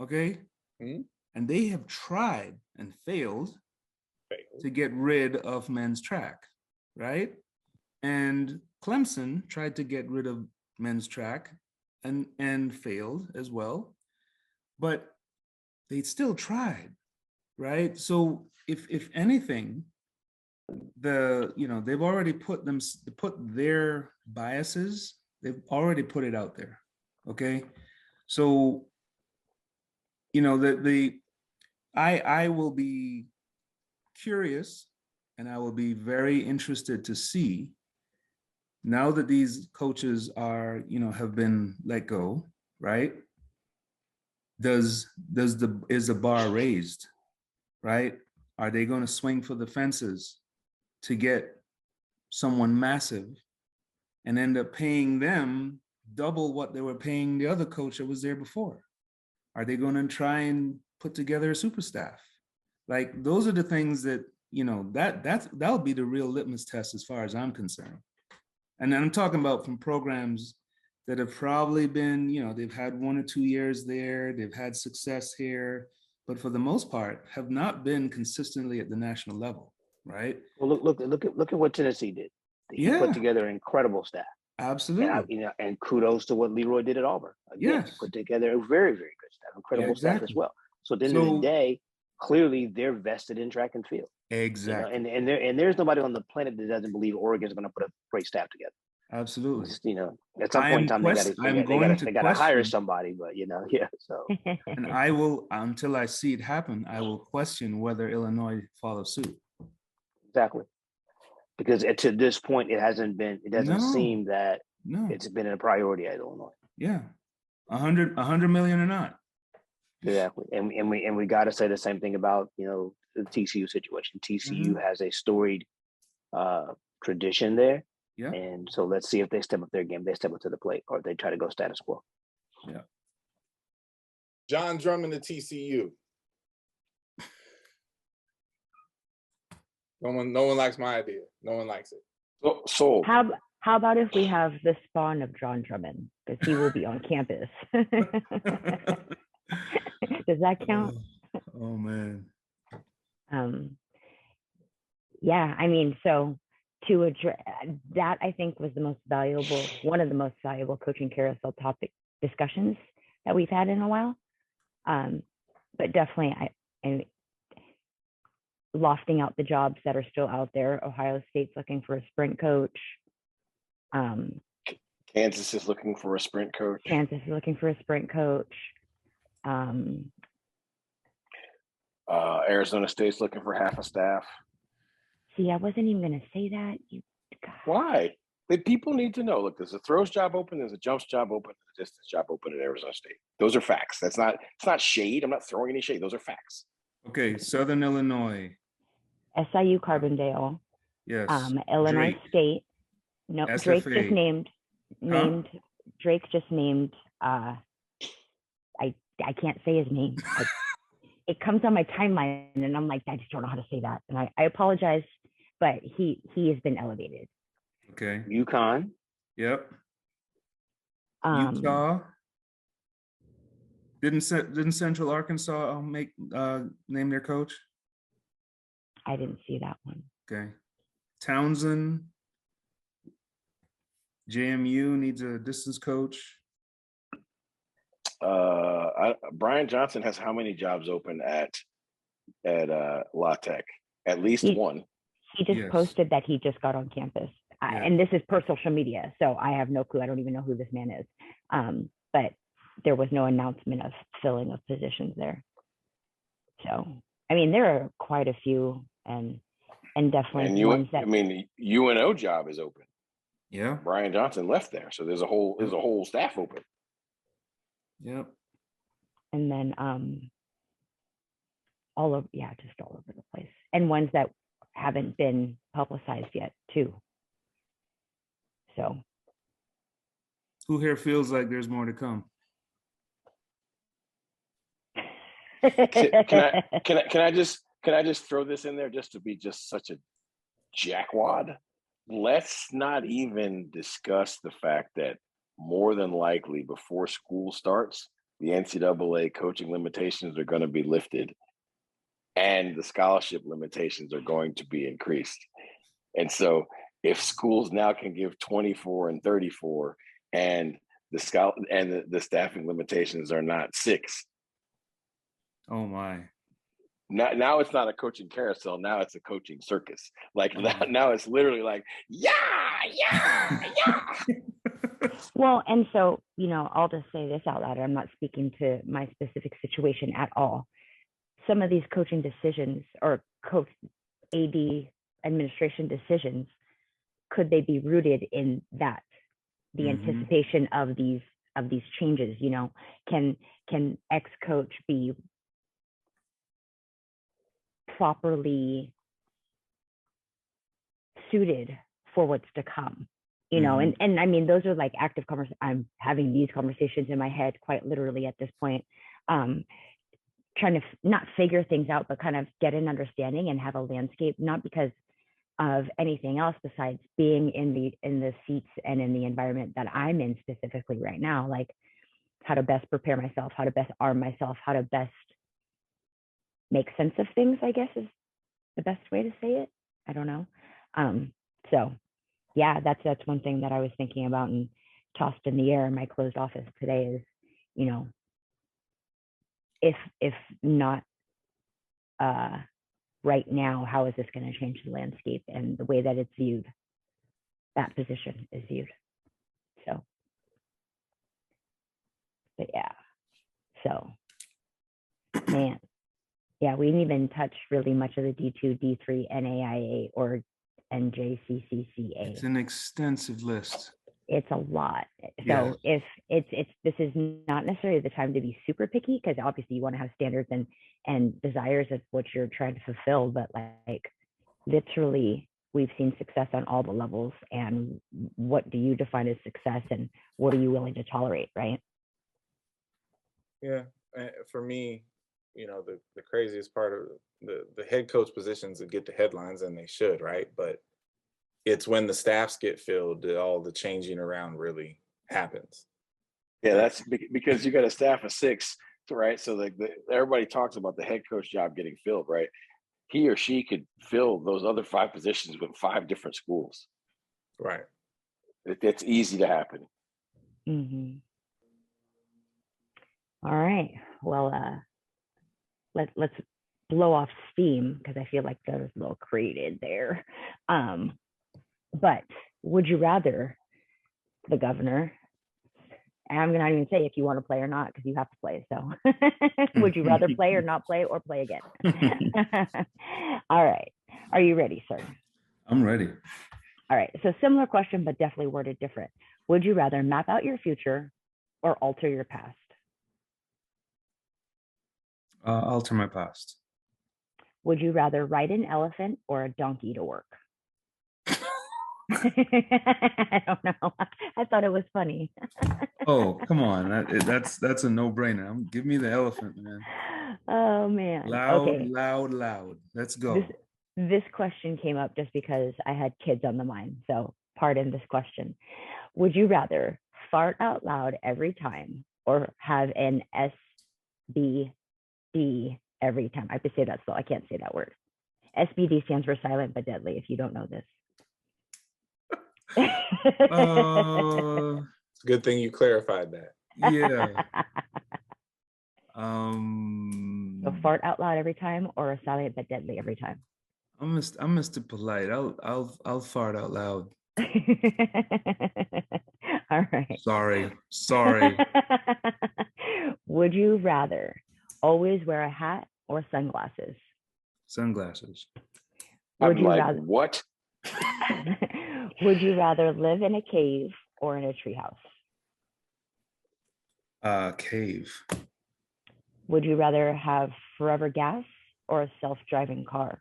S4: okay? And they have tried and failed to get rid of men's track, right? And Clemson tried to get rid of men's track and failed as well, but they still tried, right? So if anything, they've already put their biases, they've already put it out there, okay? So I will be curious and I will be very interested to see, now that these coaches are, have been let go, right? Is the bar raised, right? Are they going to swing for the fences to get someone massive and end up paying them double what they were paying the other coach that was there before? Are they going to try and put together a super staff? Like, those are the things that, that'll be the real litmus test as far as I'm concerned. And then I'm talking about from programs that have probably been, they've had 1 or 2 years there, they've had success here, but for the most part have not been consistently at the national level, right?
S6: Well, look at what Tennessee did. He put together an incredible staff.
S4: Absolutely.
S6: And kudos to what Leroy did at Auburn. Again, he put together a very, very good staff, incredible staff as well. So at the end of the day, clearly they're vested in track and field.
S4: Exactly.
S6: And there's nobody on the planet that doesn't believe Oregon's going to put a great staff together.
S4: Absolutely.
S6: Just, at some point in time, they got to hire somebody, but so.
S4: And I will, until I see it happen, I will question whether Illinois follows suit.
S6: Exactly. Because to this point, it doesn't seem that it's been a priority at Illinois.
S4: Yeah. 100 million or not.
S6: Exactly. And we got to say the same thing about, the TCU situation. TCU has a storied tradition there. Yeah. And so let's see if they step up their game. They step up to the plate, or they try to go status quo.
S4: Yeah.
S7: John Drummond to TCU. No one likes my idea. No one likes it.
S5: Sold.
S2: How about if we have the spawn of John Drummond, because he will be on campus? Does that count?
S4: Oh man.
S2: Yeah, I mean, so to address that, I think was one of the most valuable coaching carousel topic discussions that we've had in a while. But definitely, I lofting out the jobs that are still out there. Ohio State's looking for a sprint coach.
S5: Kansas is looking for a sprint coach. Arizona State's looking for half a staff.
S2: See, I wasn't even going to say that.
S5: Why? But people need to know. Look, there's a throws job open, there's a jumps job open, there's a distance job open at Arizona State. Those are facts. It's not shade. I'm not throwing any shade. Those are facts.
S4: Okay, Southern Illinois.
S2: SIU Carbondale.
S4: Yes.
S2: Illinois
S4: Drake.
S2: State. No,
S4: SFA.
S2: Drake just named. Drake just named. I can't say his name. It comes on my timeline, and I'm like, I just don't know how to say that, and I apologize, but he has been elevated.
S4: Okay.
S6: UConn.
S4: Yep. Utah. Didn't Central Arkansas name their coach?
S2: I didn't see that one.
S4: Okay. Townsend. JMU needs a distance coach.
S5: Brian Johnson has how many jobs open at La Tech? At least one.
S2: He just posted that he just got on campus. And this is per social media, so I have no clue. I don't even know who this man is. But there was no announcement of filling of positions there. So, I mean, there are quite a few, and definitely ones that.
S5: I mean, UNO job is open.
S4: Yeah.
S5: Brian Johnson left there, so there's a whole staff open.
S4: Yep.
S2: And then just all over the place, and ones that haven't been publicized yet too. So,
S4: who here feels like there's more to come?
S5: Can I just throw this in there just to be just such a jackwad? Let's not even discuss the fact that more than likely before school starts, the NCAA coaching limitations are going to be lifted and the scholarship limitations are going to be increased. And so if schools now can give 24 and 34 and the staffing limitations are not 6.
S4: Oh my.
S5: Now it's not a coaching carousel. Now it's a coaching circus. Like now it's literally like, yeah.
S2: Well, and so, I'll just say this out loud. I'm not speaking to my specific situation at all. Some of these coaching decisions or coach AD administration decisions, could they be rooted in that, the anticipation of these changes? Can X coach be properly suited for what's to come? you know, and I mean, those are like active conversations. I'm having these conversations in my head quite literally at this point, trying to not figure things out, but kind of get an understanding and have a landscape, not because of anything else besides being in the seats and in the environment that I'm in specifically right now, like how to best prepare myself, how to best arm myself, how to best make sense of things, I guess is the best way to say it. I don't know. So yeah, that's one thing that I was thinking about and tossed in the air in my closed office today is, you know, if not right now, how is this going to change the landscape and the way that it's viewed, that position is viewed. So, but yeah, so, man, yeah, we didn't even touch really much of the D2, D3, NAIA, or NJCCCA.
S4: It's an extensive list.
S2: It's a lot.
S4: Yeah.
S2: So if this is not necessarily the time to be super picky, because obviously you want to have standards and desires of what you're trying to fulfill, but like literally we've seen success on all the levels. And what do you define as success and what are you willing to tolerate, right?
S3: Yeah, for me, you know, the craziest part of the head coach positions that get the headlines, and they should, right? But it's when the staffs get filled that all the changing around really happens.
S5: Yeah, that's because you got a staff of 6, right? So like everybody talks about the head coach job getting filled, right? He or she could fill those other 5 positions with 5 different schools.
S3: Right.
S5: It's easy to happen.
S2: Mm-hmm. All right. Well, let's blow off steam because I feel like that was a little created there. But would you rather the governor, and I'm not even say if you want to play or not, because you have to play. So would you rather play or not play or play again? All right. Are you ready, sir?
S4: I'm ready.
S2: All right. So similar question, but definitely worded different. Would you rather map out your future or alter your past?
S4: Alter my past.
S2: Would you rather ride an elephant or a donkey to work? I don't know. I thought it was funny.
S4: Oh, come on. That's a no-brainer. Give me the elephant, man.
S2: Oh man.
S4: Loud,
S2: Okay.
S4: loud. Let's go.
S2: This question came up just because I had kids on the mind. So pardon this question. Would you rather fart out loud every time or have an SBD every time? I have to say that, so I can't say that word. SBD stands for silent but deadly, if you don't know this.
S3: It's a good thing you clarified that.
S4: Yeah.
S2: So fart out loud every time or a silent but deadly every time?
S4: I'm Mr. Polite. I'll fart out loud.
S2: All right.
S4: Sorry.
S2: Would you rather always wear a hat or sunglasses?
S4: Sunglasses.
S2: Would
S5: I'm
S2: you
S5: like,
S2: rather
S5: what?
S2: Would you rather live in a cave or in a treehouse?
S4: Cave.
S2: Would you rather have forever gas or a self-driving car?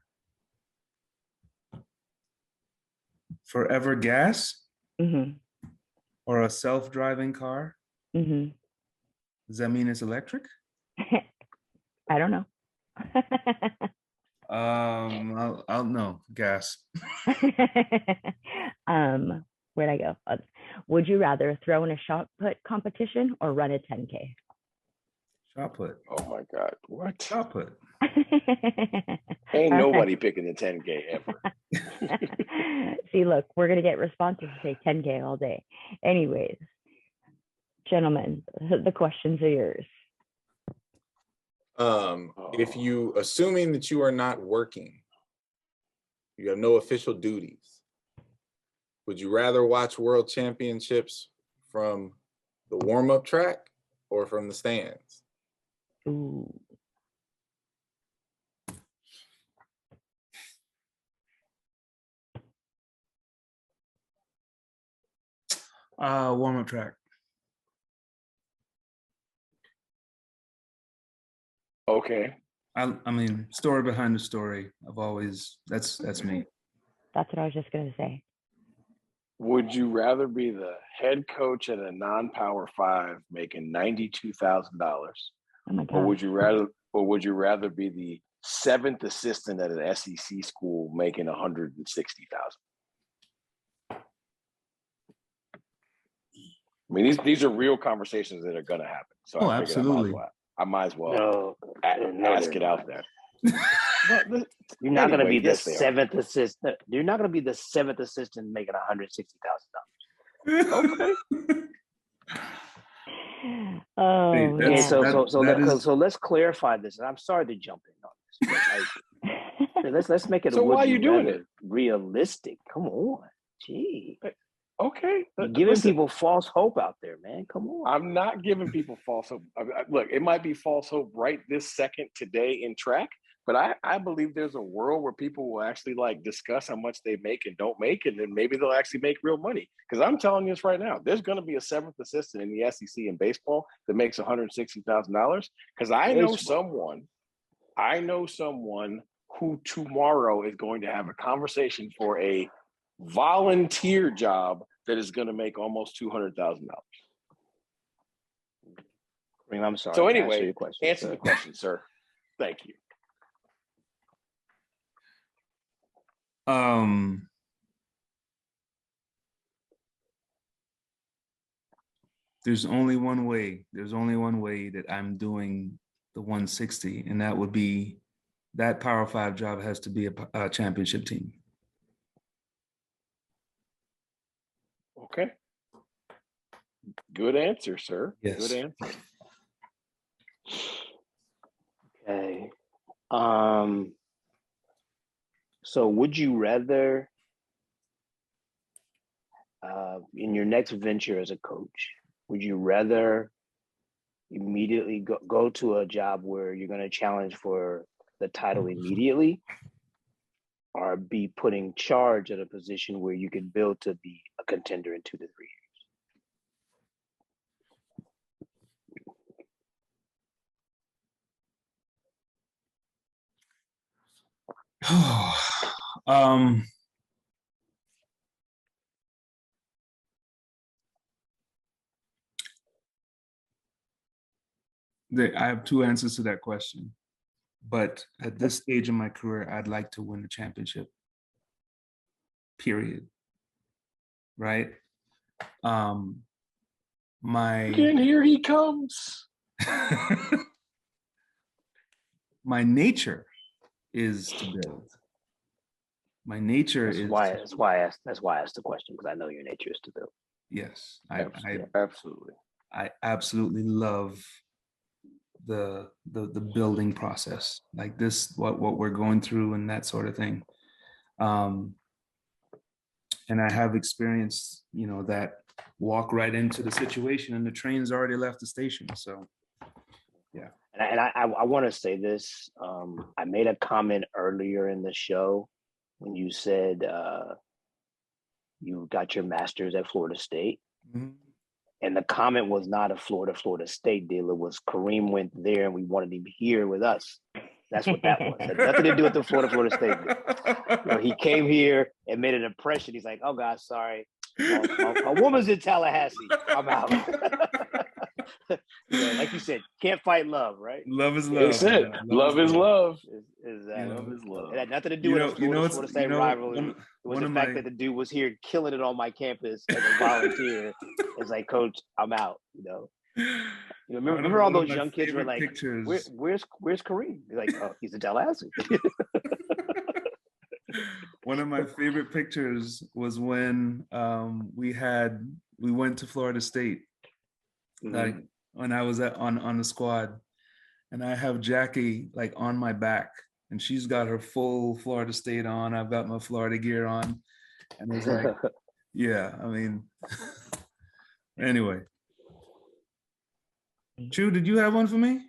S4: Forever gas
S2: Mm-hmm.
S4: or a self-driving car?
S2: Mm-hmm.
S4: Does that mean it's electric?
S2: I don't know.
S4: I'll no gas.
S2: Where'd I go? Would you rather throw in a shot put competition or run a 10K?
S4: Shot put.
S5: Oh my God, what?
S4: Shot put.
S5: Ain't nobody picking the 10K ever.
S2: See, look, we're gonna get responses to say 10K all day. Anyways, gentlemen, the questions are yours.
S3: If you, assuming that you are not working, you have no official duties, would you rather watch World Championships from the warm-up track or from the stands?
S2: Ooh.
S4: Warm-up track.
S5: Okay.
S4: I mean, story behind the story. I've always that's me.
S2: That's what I was just gonna say.
S5: Would you rather be the head coach at a non-power 5 making $92,000?
S2: Oh my
S5: Or
S2: God.
S5: would you rather be the 7th assistant at an SEC school making $160,000? I mean, these are real conversations that are going to happen. So
S4: Oh,
S5: I figured
S4: absolutely.
S5: I might as well
S6: No,
S5: ask it out there.
S6: You're not going to
S5: Anyway,
S6: be the
S5: yes, they are.
S6: 7th assistant. You're not going to be the 7th assistant making $160,000.
S5: Okay.
S2: Oh
S4: Hey,
S6: Okay,
S2: man.
S6: so let's clarify this. And I'm sorry to jump in on this, but let's make it
S5: So
S6: a
S5: why
S6: would
S5: are you doing
S6: rather
S5: it?
S6: realistic. Come on, gee,
S5: Okay.
S6: you're giving
S5: Listen,
S6: people false hope out there, man. Come on.
S5: I'm not giving people false hope. Look, it might be false hope right this second today in track, but I believe there's a world where people will actually like discuss how much they make and don't make, and then maybe they'll actually make real money. Because I'm telling you this right now, there's going to be a 7th assistant in the SEC in baseball that makes $160,000. Because I know someone who tomorrow is going to have a conversation for a volunteer job that is going to make almost $200,000.
S6: I'm sorry.
S5: So anyway,
S6: answer
S5: the question, sir. Thank you.
S4: There's only one way. There's only one way that I'm doing the 160, and that would be that Power 5 job has to be a championship team.
S5: Okay. Good answer, sir.
S4: Yes.
S5: Good answer.
S6: Okay. So would you rather in your next venture as a coach, would you rather immediately go to a job where you're going to challenge for the title immediately, or be put in charge at a position where you can build to be a contender in 2 to 3
S4: um, I have 2 answers to that question, but at this stage in my career, I'd like to win the championship. Period. Right?
S5: Again, here he comes.
S4: My nature is to build. My nature is.
S6: That's why I asked the question, because I know your nature is to build.
S4: Yes,
S5: Absolutely.
S4: I absolutely love the building process, like this, what we're going through and that sort of thing. And I have experienced, that walk right into the situation and the train's already left the station. So, yeah.
S6: And I want to say this. I made a comment earlier in the show when you said you got your master's at Florida State.
S4: Mm-hmm.
S6: And the comment was not a Florida State deal. It was Kareem went there and we wanted him here with us. That's what that was. It had nothing to do with the Florida State deal. He came here and made an impression. He's like, oh, God, sorry. My woman's in Tallahassee. I'm out. Like you said, can't fight love, right?
S4: Love is love.
S5: Love is love.
S6: Love is love. It had nothing to do
S4: You know-
S6: with
S4: you know
S6: the
S4: it's-
S6: Florida State
S4: you know,
S6: rivalry.
S4: one-
S6: It was
S4: one
S6: the
S4: of
S6: fact
S4: my-
S6: that the dude was here killing it on my campus as a volunteer. It's like, Coach, I'm out. Remember all those young kids were like, where's Kareem? He's like, oh, he's in Tallahassee.
S4: One of my favorite pictures was when we went to Florida State, like when I was on the squad, and I have Jackie like on my back, and she's got her full Florida State on. I've got my Florida gear on, and it's like, yeah, I mean, anyway. Chu, did you have one for me?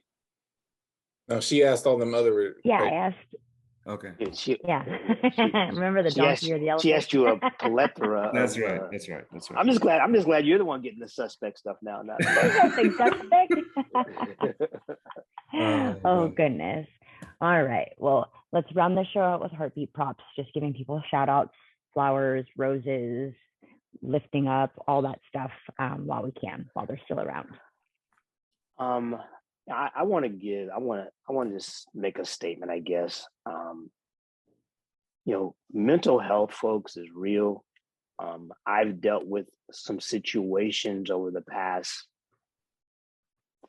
S7: No, she asked all them other.
S2: Yeah, I asked.
S4: Okay.
S2: Remember the donkey or the elephant?
S6: She asked you a plethora.
S4: That's
S6: of,
S4: right. That's right.
S6: I'm just glad you're the one getting the suspect stuff now.
S2: Suspect. Oh goodness. All right. Well, let's round the show out with heartbeat props. Just giving people shout outs, flowers, roses, lifting up, all that stuff while we can, while they're still around.
S6: I want to just make a statement, I guess. Mental health, folks, is real. I've dealt with some situations over the past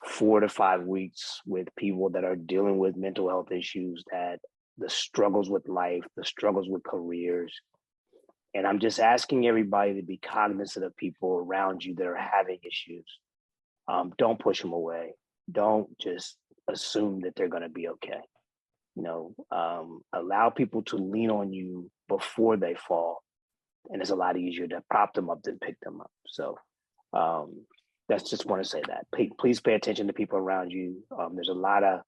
S6: 4 to 5 weeks with people that are dealing with mental health issues, that the struggles with life, the struggles with careers. And I'm just asking everybody to be cognizant of people around you that are having issues. Don't push them away. Don't just assume that they're going to be okay. Allow people to lean on you before they fall. And it's a lot easier to prop them up than pick them up. So that's just want to say that. Please pay attention to people around you. There's a lot of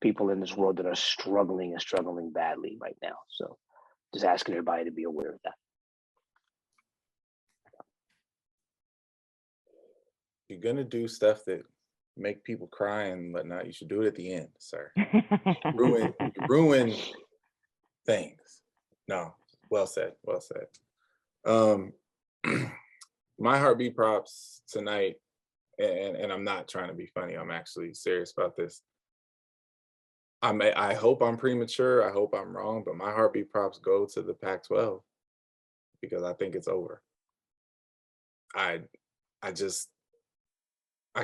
S6: people in this world that are struggling and struggling badly right now. So just asking everybody to be aware of that.
S3: You're gonna do stuff that make people cry and whatnot. You should do it at the end, sir. ruin things. No, well said. Well said. My heartbeat props tonight, and I'm not trying to be funny. I'm actually serious about this. I hope I'm premature. I hope I'm wrong, but my heartbeat props go to the Pac-12 because I think it's over. I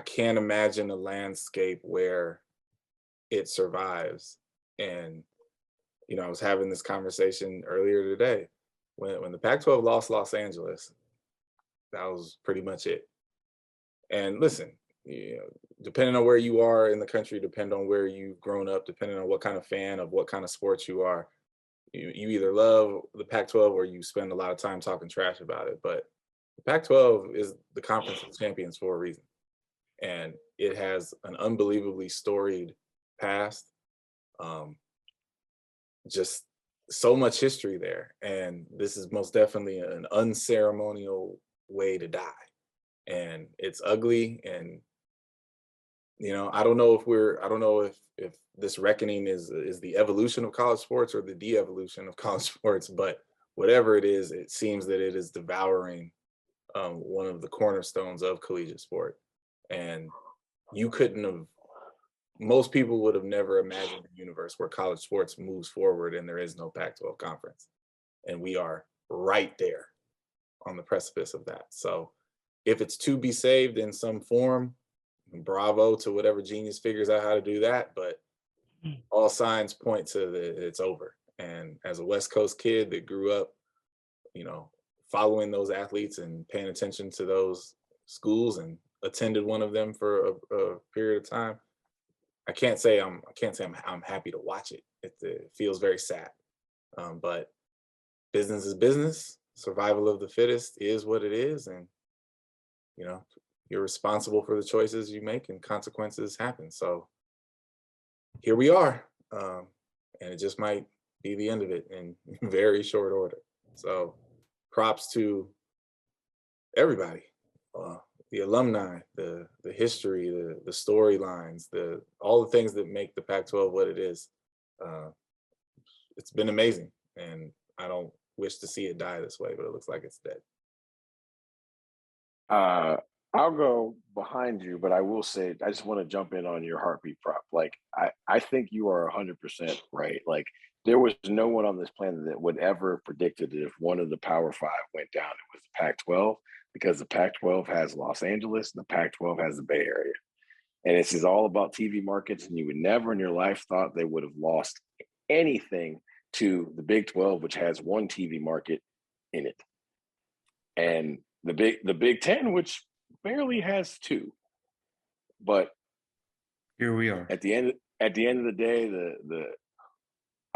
S3: can't imagine a landscape where it survives. And I was having this conversation earlier today. When the Pac-12 lost Los Angeles, that was pretty much it. And listen, depending on where you are in the country, depending on where you've grown up, depending on what kind of fan of what kind of sports you are, you either love the Pac-12 or you spend a lot of time talking trash about it. But the Pac-12 is the conference of champions for a reason. And it has an unbelievably storied past. Just so much history there. And this is most definitely an unceremonial way to die. And it's ugly. And, I don't know if this reckoning is the evolution of college sports or the de-evolution of college sports, but whatever it is, it seems that it is devouring one of the cornerstones of collegiate sport. And most people would have never imagined a universe where college sports moves forward and there is no Pac-12 conference. And we are right there on the precipice of that. So if it's to be saved in some form, bravo to whatever genius figures out how to do that. But all signs point to it's over. And as a West Coast kid that grew up, following those athletes and paying attention to those schools and attended one of them for a period of time, I can't say I'm happy to watch it. It feels very sad. But business is business. Survival of the fittest is what it is, and you're responsible for the choices you make, and consequences happen. So here we are, and it just might be the end of it in very short order. So props to everybody. The alumni, the history, the storylines, all the things that make the Pac-12 what it is. It's been amazing, and I don't wish to see it die this way, but it looks like it's dead.
S5: I'll go behind you, but I will say, I just want to jump in on your heartbeat prop. Like, I think you are 100% right. Like, there was no one on this planet that would ever predicted that if one of the Power Five went down, it was the Pac-12, because the Pac-12 has Los Angeles and the Pac-12 has the Bay Area. And this is all about TV markets, and you would never in your life thought they would have lost anything to the Big 12, which has one TV market in it. And the Big 10, which barely has two. But
S4: here we are.
S5: At the end of the day,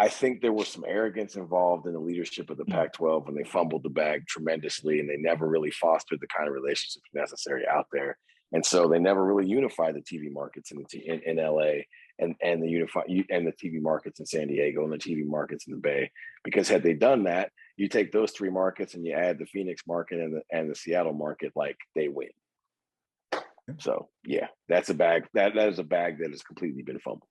S5: I think there was some arrogance involved in the leadership of the Pac-12 when they fumbled the bag tremendously, and they never really fostered the kind of relationships necessary out there. And so they never really unified the TV markets in LA and the TV markets in San Diego and the TV markets in the Bay. Because had they done that, you take those three markets and you add the Phoenix market and the Seattle market, like, they win. So yeah, that's a bag. That is a bag that has completely been fumbled.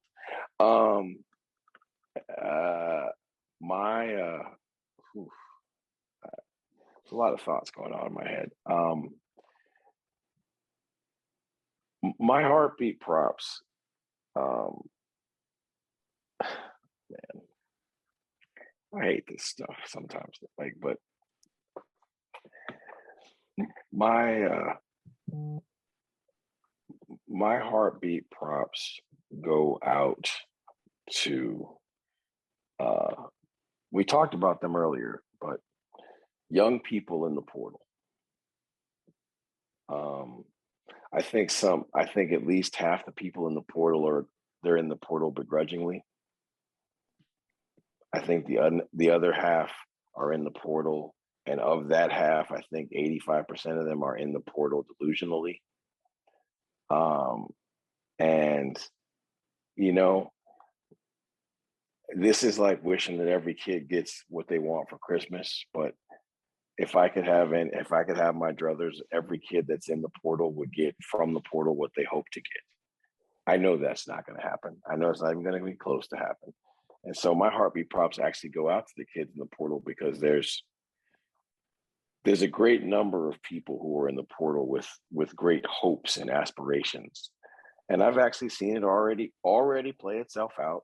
S5: a lot of thoughts going on in my head. My heartbeat props. Man, I hate this stuff sometimes. Like, but my my heartbeat props go out to. We talked about them earlier, but young people in the portal. I think at least half the people in the portal they're in the portal begrudgingly. I think the other half are in the portal, and of that half, I think 85% of them are in the portal delusionally. And you know, this is like wishing that every kid gets what they want for Christmas, but if I could have my druthers, every kid that's in the portal would get from the portal what they hope to get. I know that's not going to happen. I know it's not even going to be close to happen. And so my heartbeat props actually go out to the kids in the portal, because there's a great number of people who are in the portal with great hopes and aspirations. And I've actually seen it already play itself out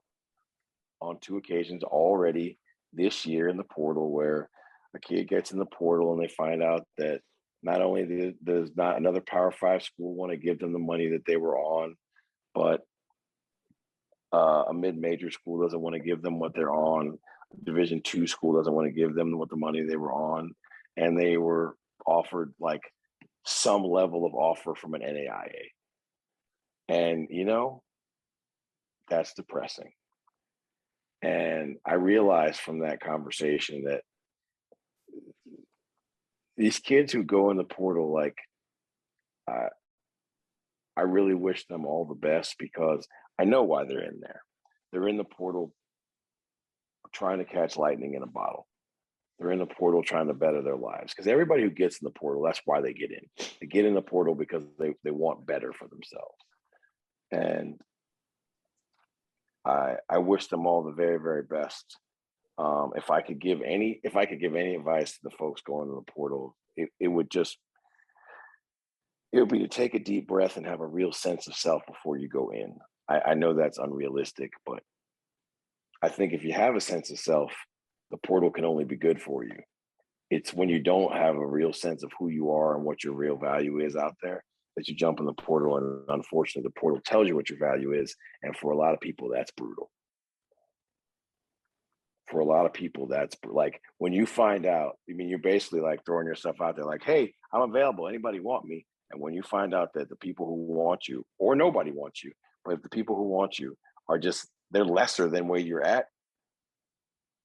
S5: on 2 occasions already this year in the portal, where a kid gets in the portal and they find out that not only does not another Power 5 school want to give them the money that they were on, but a mid-major school doesn't want to give them what they're on. A Division II school doesn't want to give them what the money they were on, and they were offered like some level of offer from an NAIA. And you know, that's depressing. And I realized from that conversation that these kids who go in the portal, like, I really wish them all the best, because I know why they're in there. They're in the portal trying to catch lightning in a bottle. They're in the portal trying to better their lives, because everybody who gets in the portal, that's why they get in. They get in the portal because they want better for themselves. And I wish them all the very, very best. If I could give any advice to the folks going to the portal, it would be to take a deep breath and have a real sense of self before you go in. I know that's unrealistic, but I think if you have a sense of self, the portal can only be good for you. It's when you don't have a real sense of who you are and what your real value is out there that you jump in the portal, and unfortunately the portal tells you what your value is, and for a lot of people that's brutal. For a lot of people, that's like when you find out, I mean, you're basically like throwing yourself out there like, hey, I'm available, anybody want me? And when you find out that the people who want you, or nobody wants you, but if the people who want you are they're lesser than where you're at,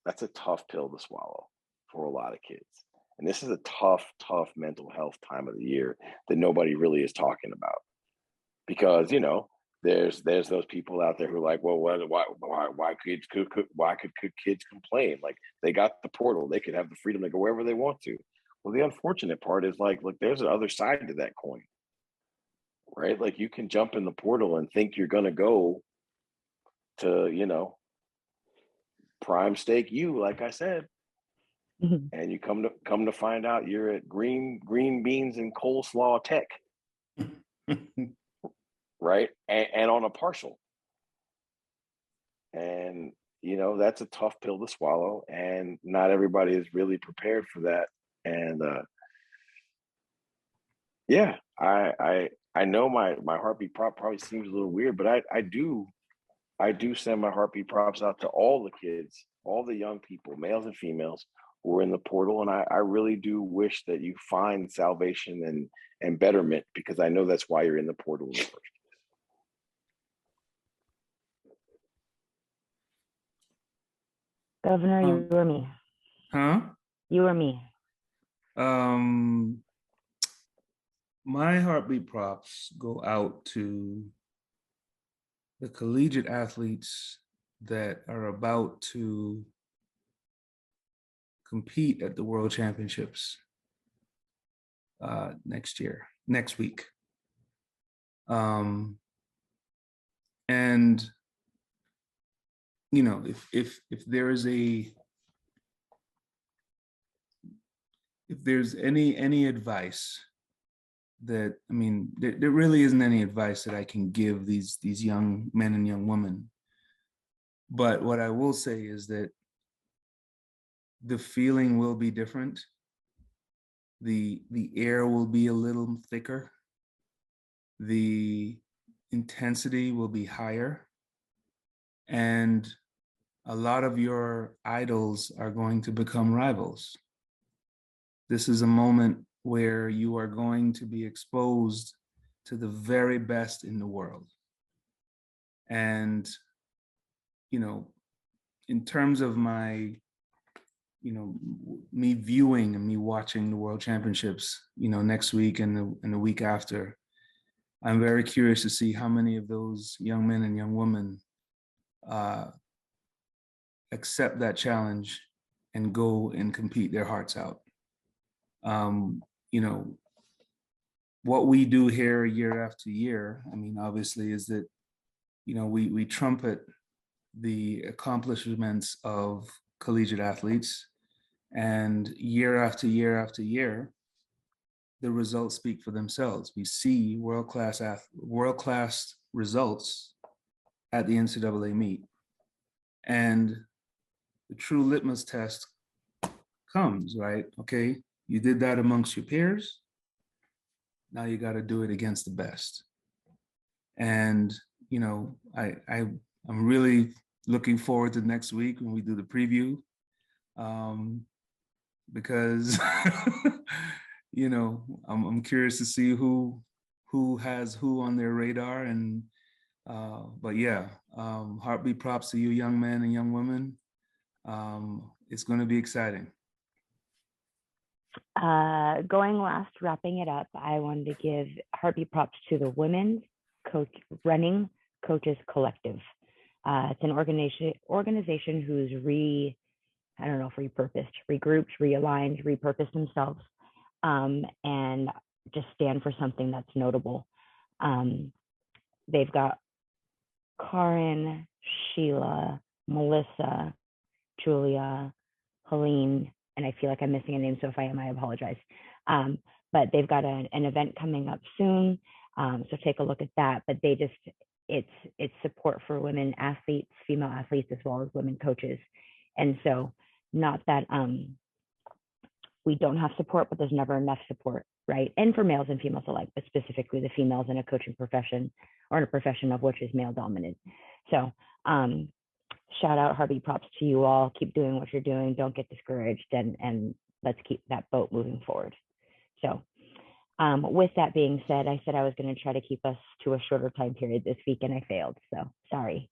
S5: that's a tough pill to swallow for a lot of kids. And this is a tough mental health time of the year that nobody really is talking about. Because, you know, there's those people out there who are like, well, why could kids complain? Like, they got the portal, they could have the freedom to go wherever they want to. Well, the unfortunate part is like, look, there's another side to that coin, right? Like, you can jump in the portal and think you're going to go to, you know, prime steak like I said, and you come to find out you're at green beans and coleslaw tech, right? And on a partial. And, you know, that's a tough pill to swallow, and not everybody is really prepared for that. And yeah, I know my heartbeat prop probably seems a little weird, but I do send my heartbeat props out to all the kids, all the young people, males and females, who are in the portal. And I really do wish that you find salvation and betterment, because I know that's why you're in the portal in the first place.
S2: Governor, you or me?
S4: Huh?
S2: You or me?
S4: My heartbeat props go out to the collegiate athletes that are about to compete at the World Championships next week. And you know, if there is if there's any advice that, I mean, there really isn't any advice that I can give these young men and young women. But what I will say is that the feeling will be different. The air will be a little thicker. The intensity will be higher. And a lot of your idols are going to become rivals. This is a moment where you are going to be exposed to the very best in the world. And, you know, in terms of my, you know, me viewing and me watching the World Championships, you know, next week and the week after, I'm very curious to see how many of those young men and young women accept that challenge and go and compete their hearts out. You know, what we do here year after year, I mean, obviously, is that, you know, we trumpet the accomplishments of collegiate athletes, and year after year after year, the results speak for themselves. We see world-class results at the NCAA meet. And the true litmus test comes, right? Okay, you did that amongst your peers. Now you got to do it against the best. And, you know, I'm really looking forward to next week when we do the preview, because, you know, I'm curious to see who has who on their radar. And, but yeah, heartbeat props to you young men and young women. It's going to be exciting.
S2: Going last, wrapping it up, I wanted to give heartbeat props to the Women's Running Coaches Collective. It's an organization who's regrouped, realigned, repurposed themselves, and just stand for something that's notable. They've got Karin, Sheila, Melissa, Julia, Helene, and I feel like I'm missing a name, so if I am, I apologize. But they've got an event coming up soon, so take a look at that. But it's support for women athletes, female athletes, as well as women coaches. And so, not that we don't have support, but there's never enough support, right? And for males and females alike, but specifically the females in a coaching profession, or in a profession of which is male dominant. So shout out, heartbeat props to you all. Keep doing what you're doing. Don't get discouraged, and let's keep that boat moving forward. So with that being said, I said I was going to try to keep us to a shorter time period this week, and I failed. So sorry,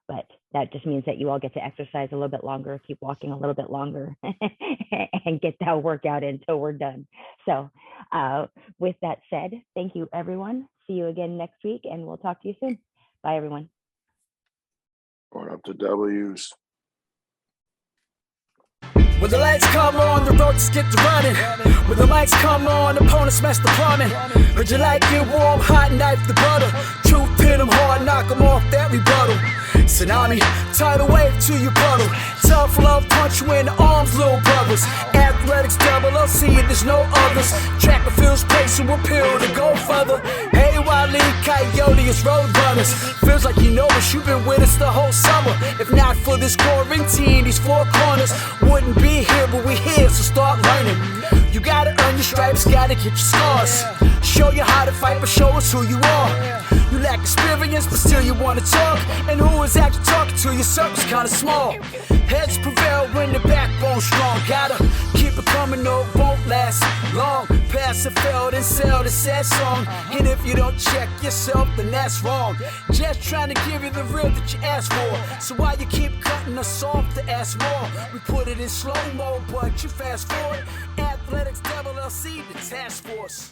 S2: but that just means that you all get to exercise a little bit longer, keep walking a little bit longer, and get that workout in until we're done. So with that said, thank you, everyone. See you again next week, and we'll talk to you soon. Bye, everyone.
S5: Going up to W's.
S1: When the lights come on, the road just get to running. When the lights come on, opponents smash the plumbing. Heard you like it warm, hot, knife the butter. Truth hit them hard, knock them off that rebuttal. Tsunami, tidal wave to your puddle. Tough love, punch you in the arms, little brothers. Athletics, LLC, there's no others. Track and field's place and we'll peel to go further. Hey, Wile E. Coyote, it's road runners. Feels like you know us, you've been with us the whole summer. If not for this quarantine, these four corners wouldn't be here, but we here, so start learning. You gotta earn your stripes, gotta get your scars. Show you how to fight, but show us who you are. You lack experience, but still you wanna talk. And who is actually talking to you? Circle's kinda small. Heads prevail when the backbone's strong. Gotta keep it coming, no, it won't last long. Pass it, failed, and sell the sad song. And if you don't check yourself, then that's wrong. Just trying to give you the real that you asked for. So why you keep cutting us off to ask more? We put it in slow-mo, but you fast forward. Athletics, LLC, the task force.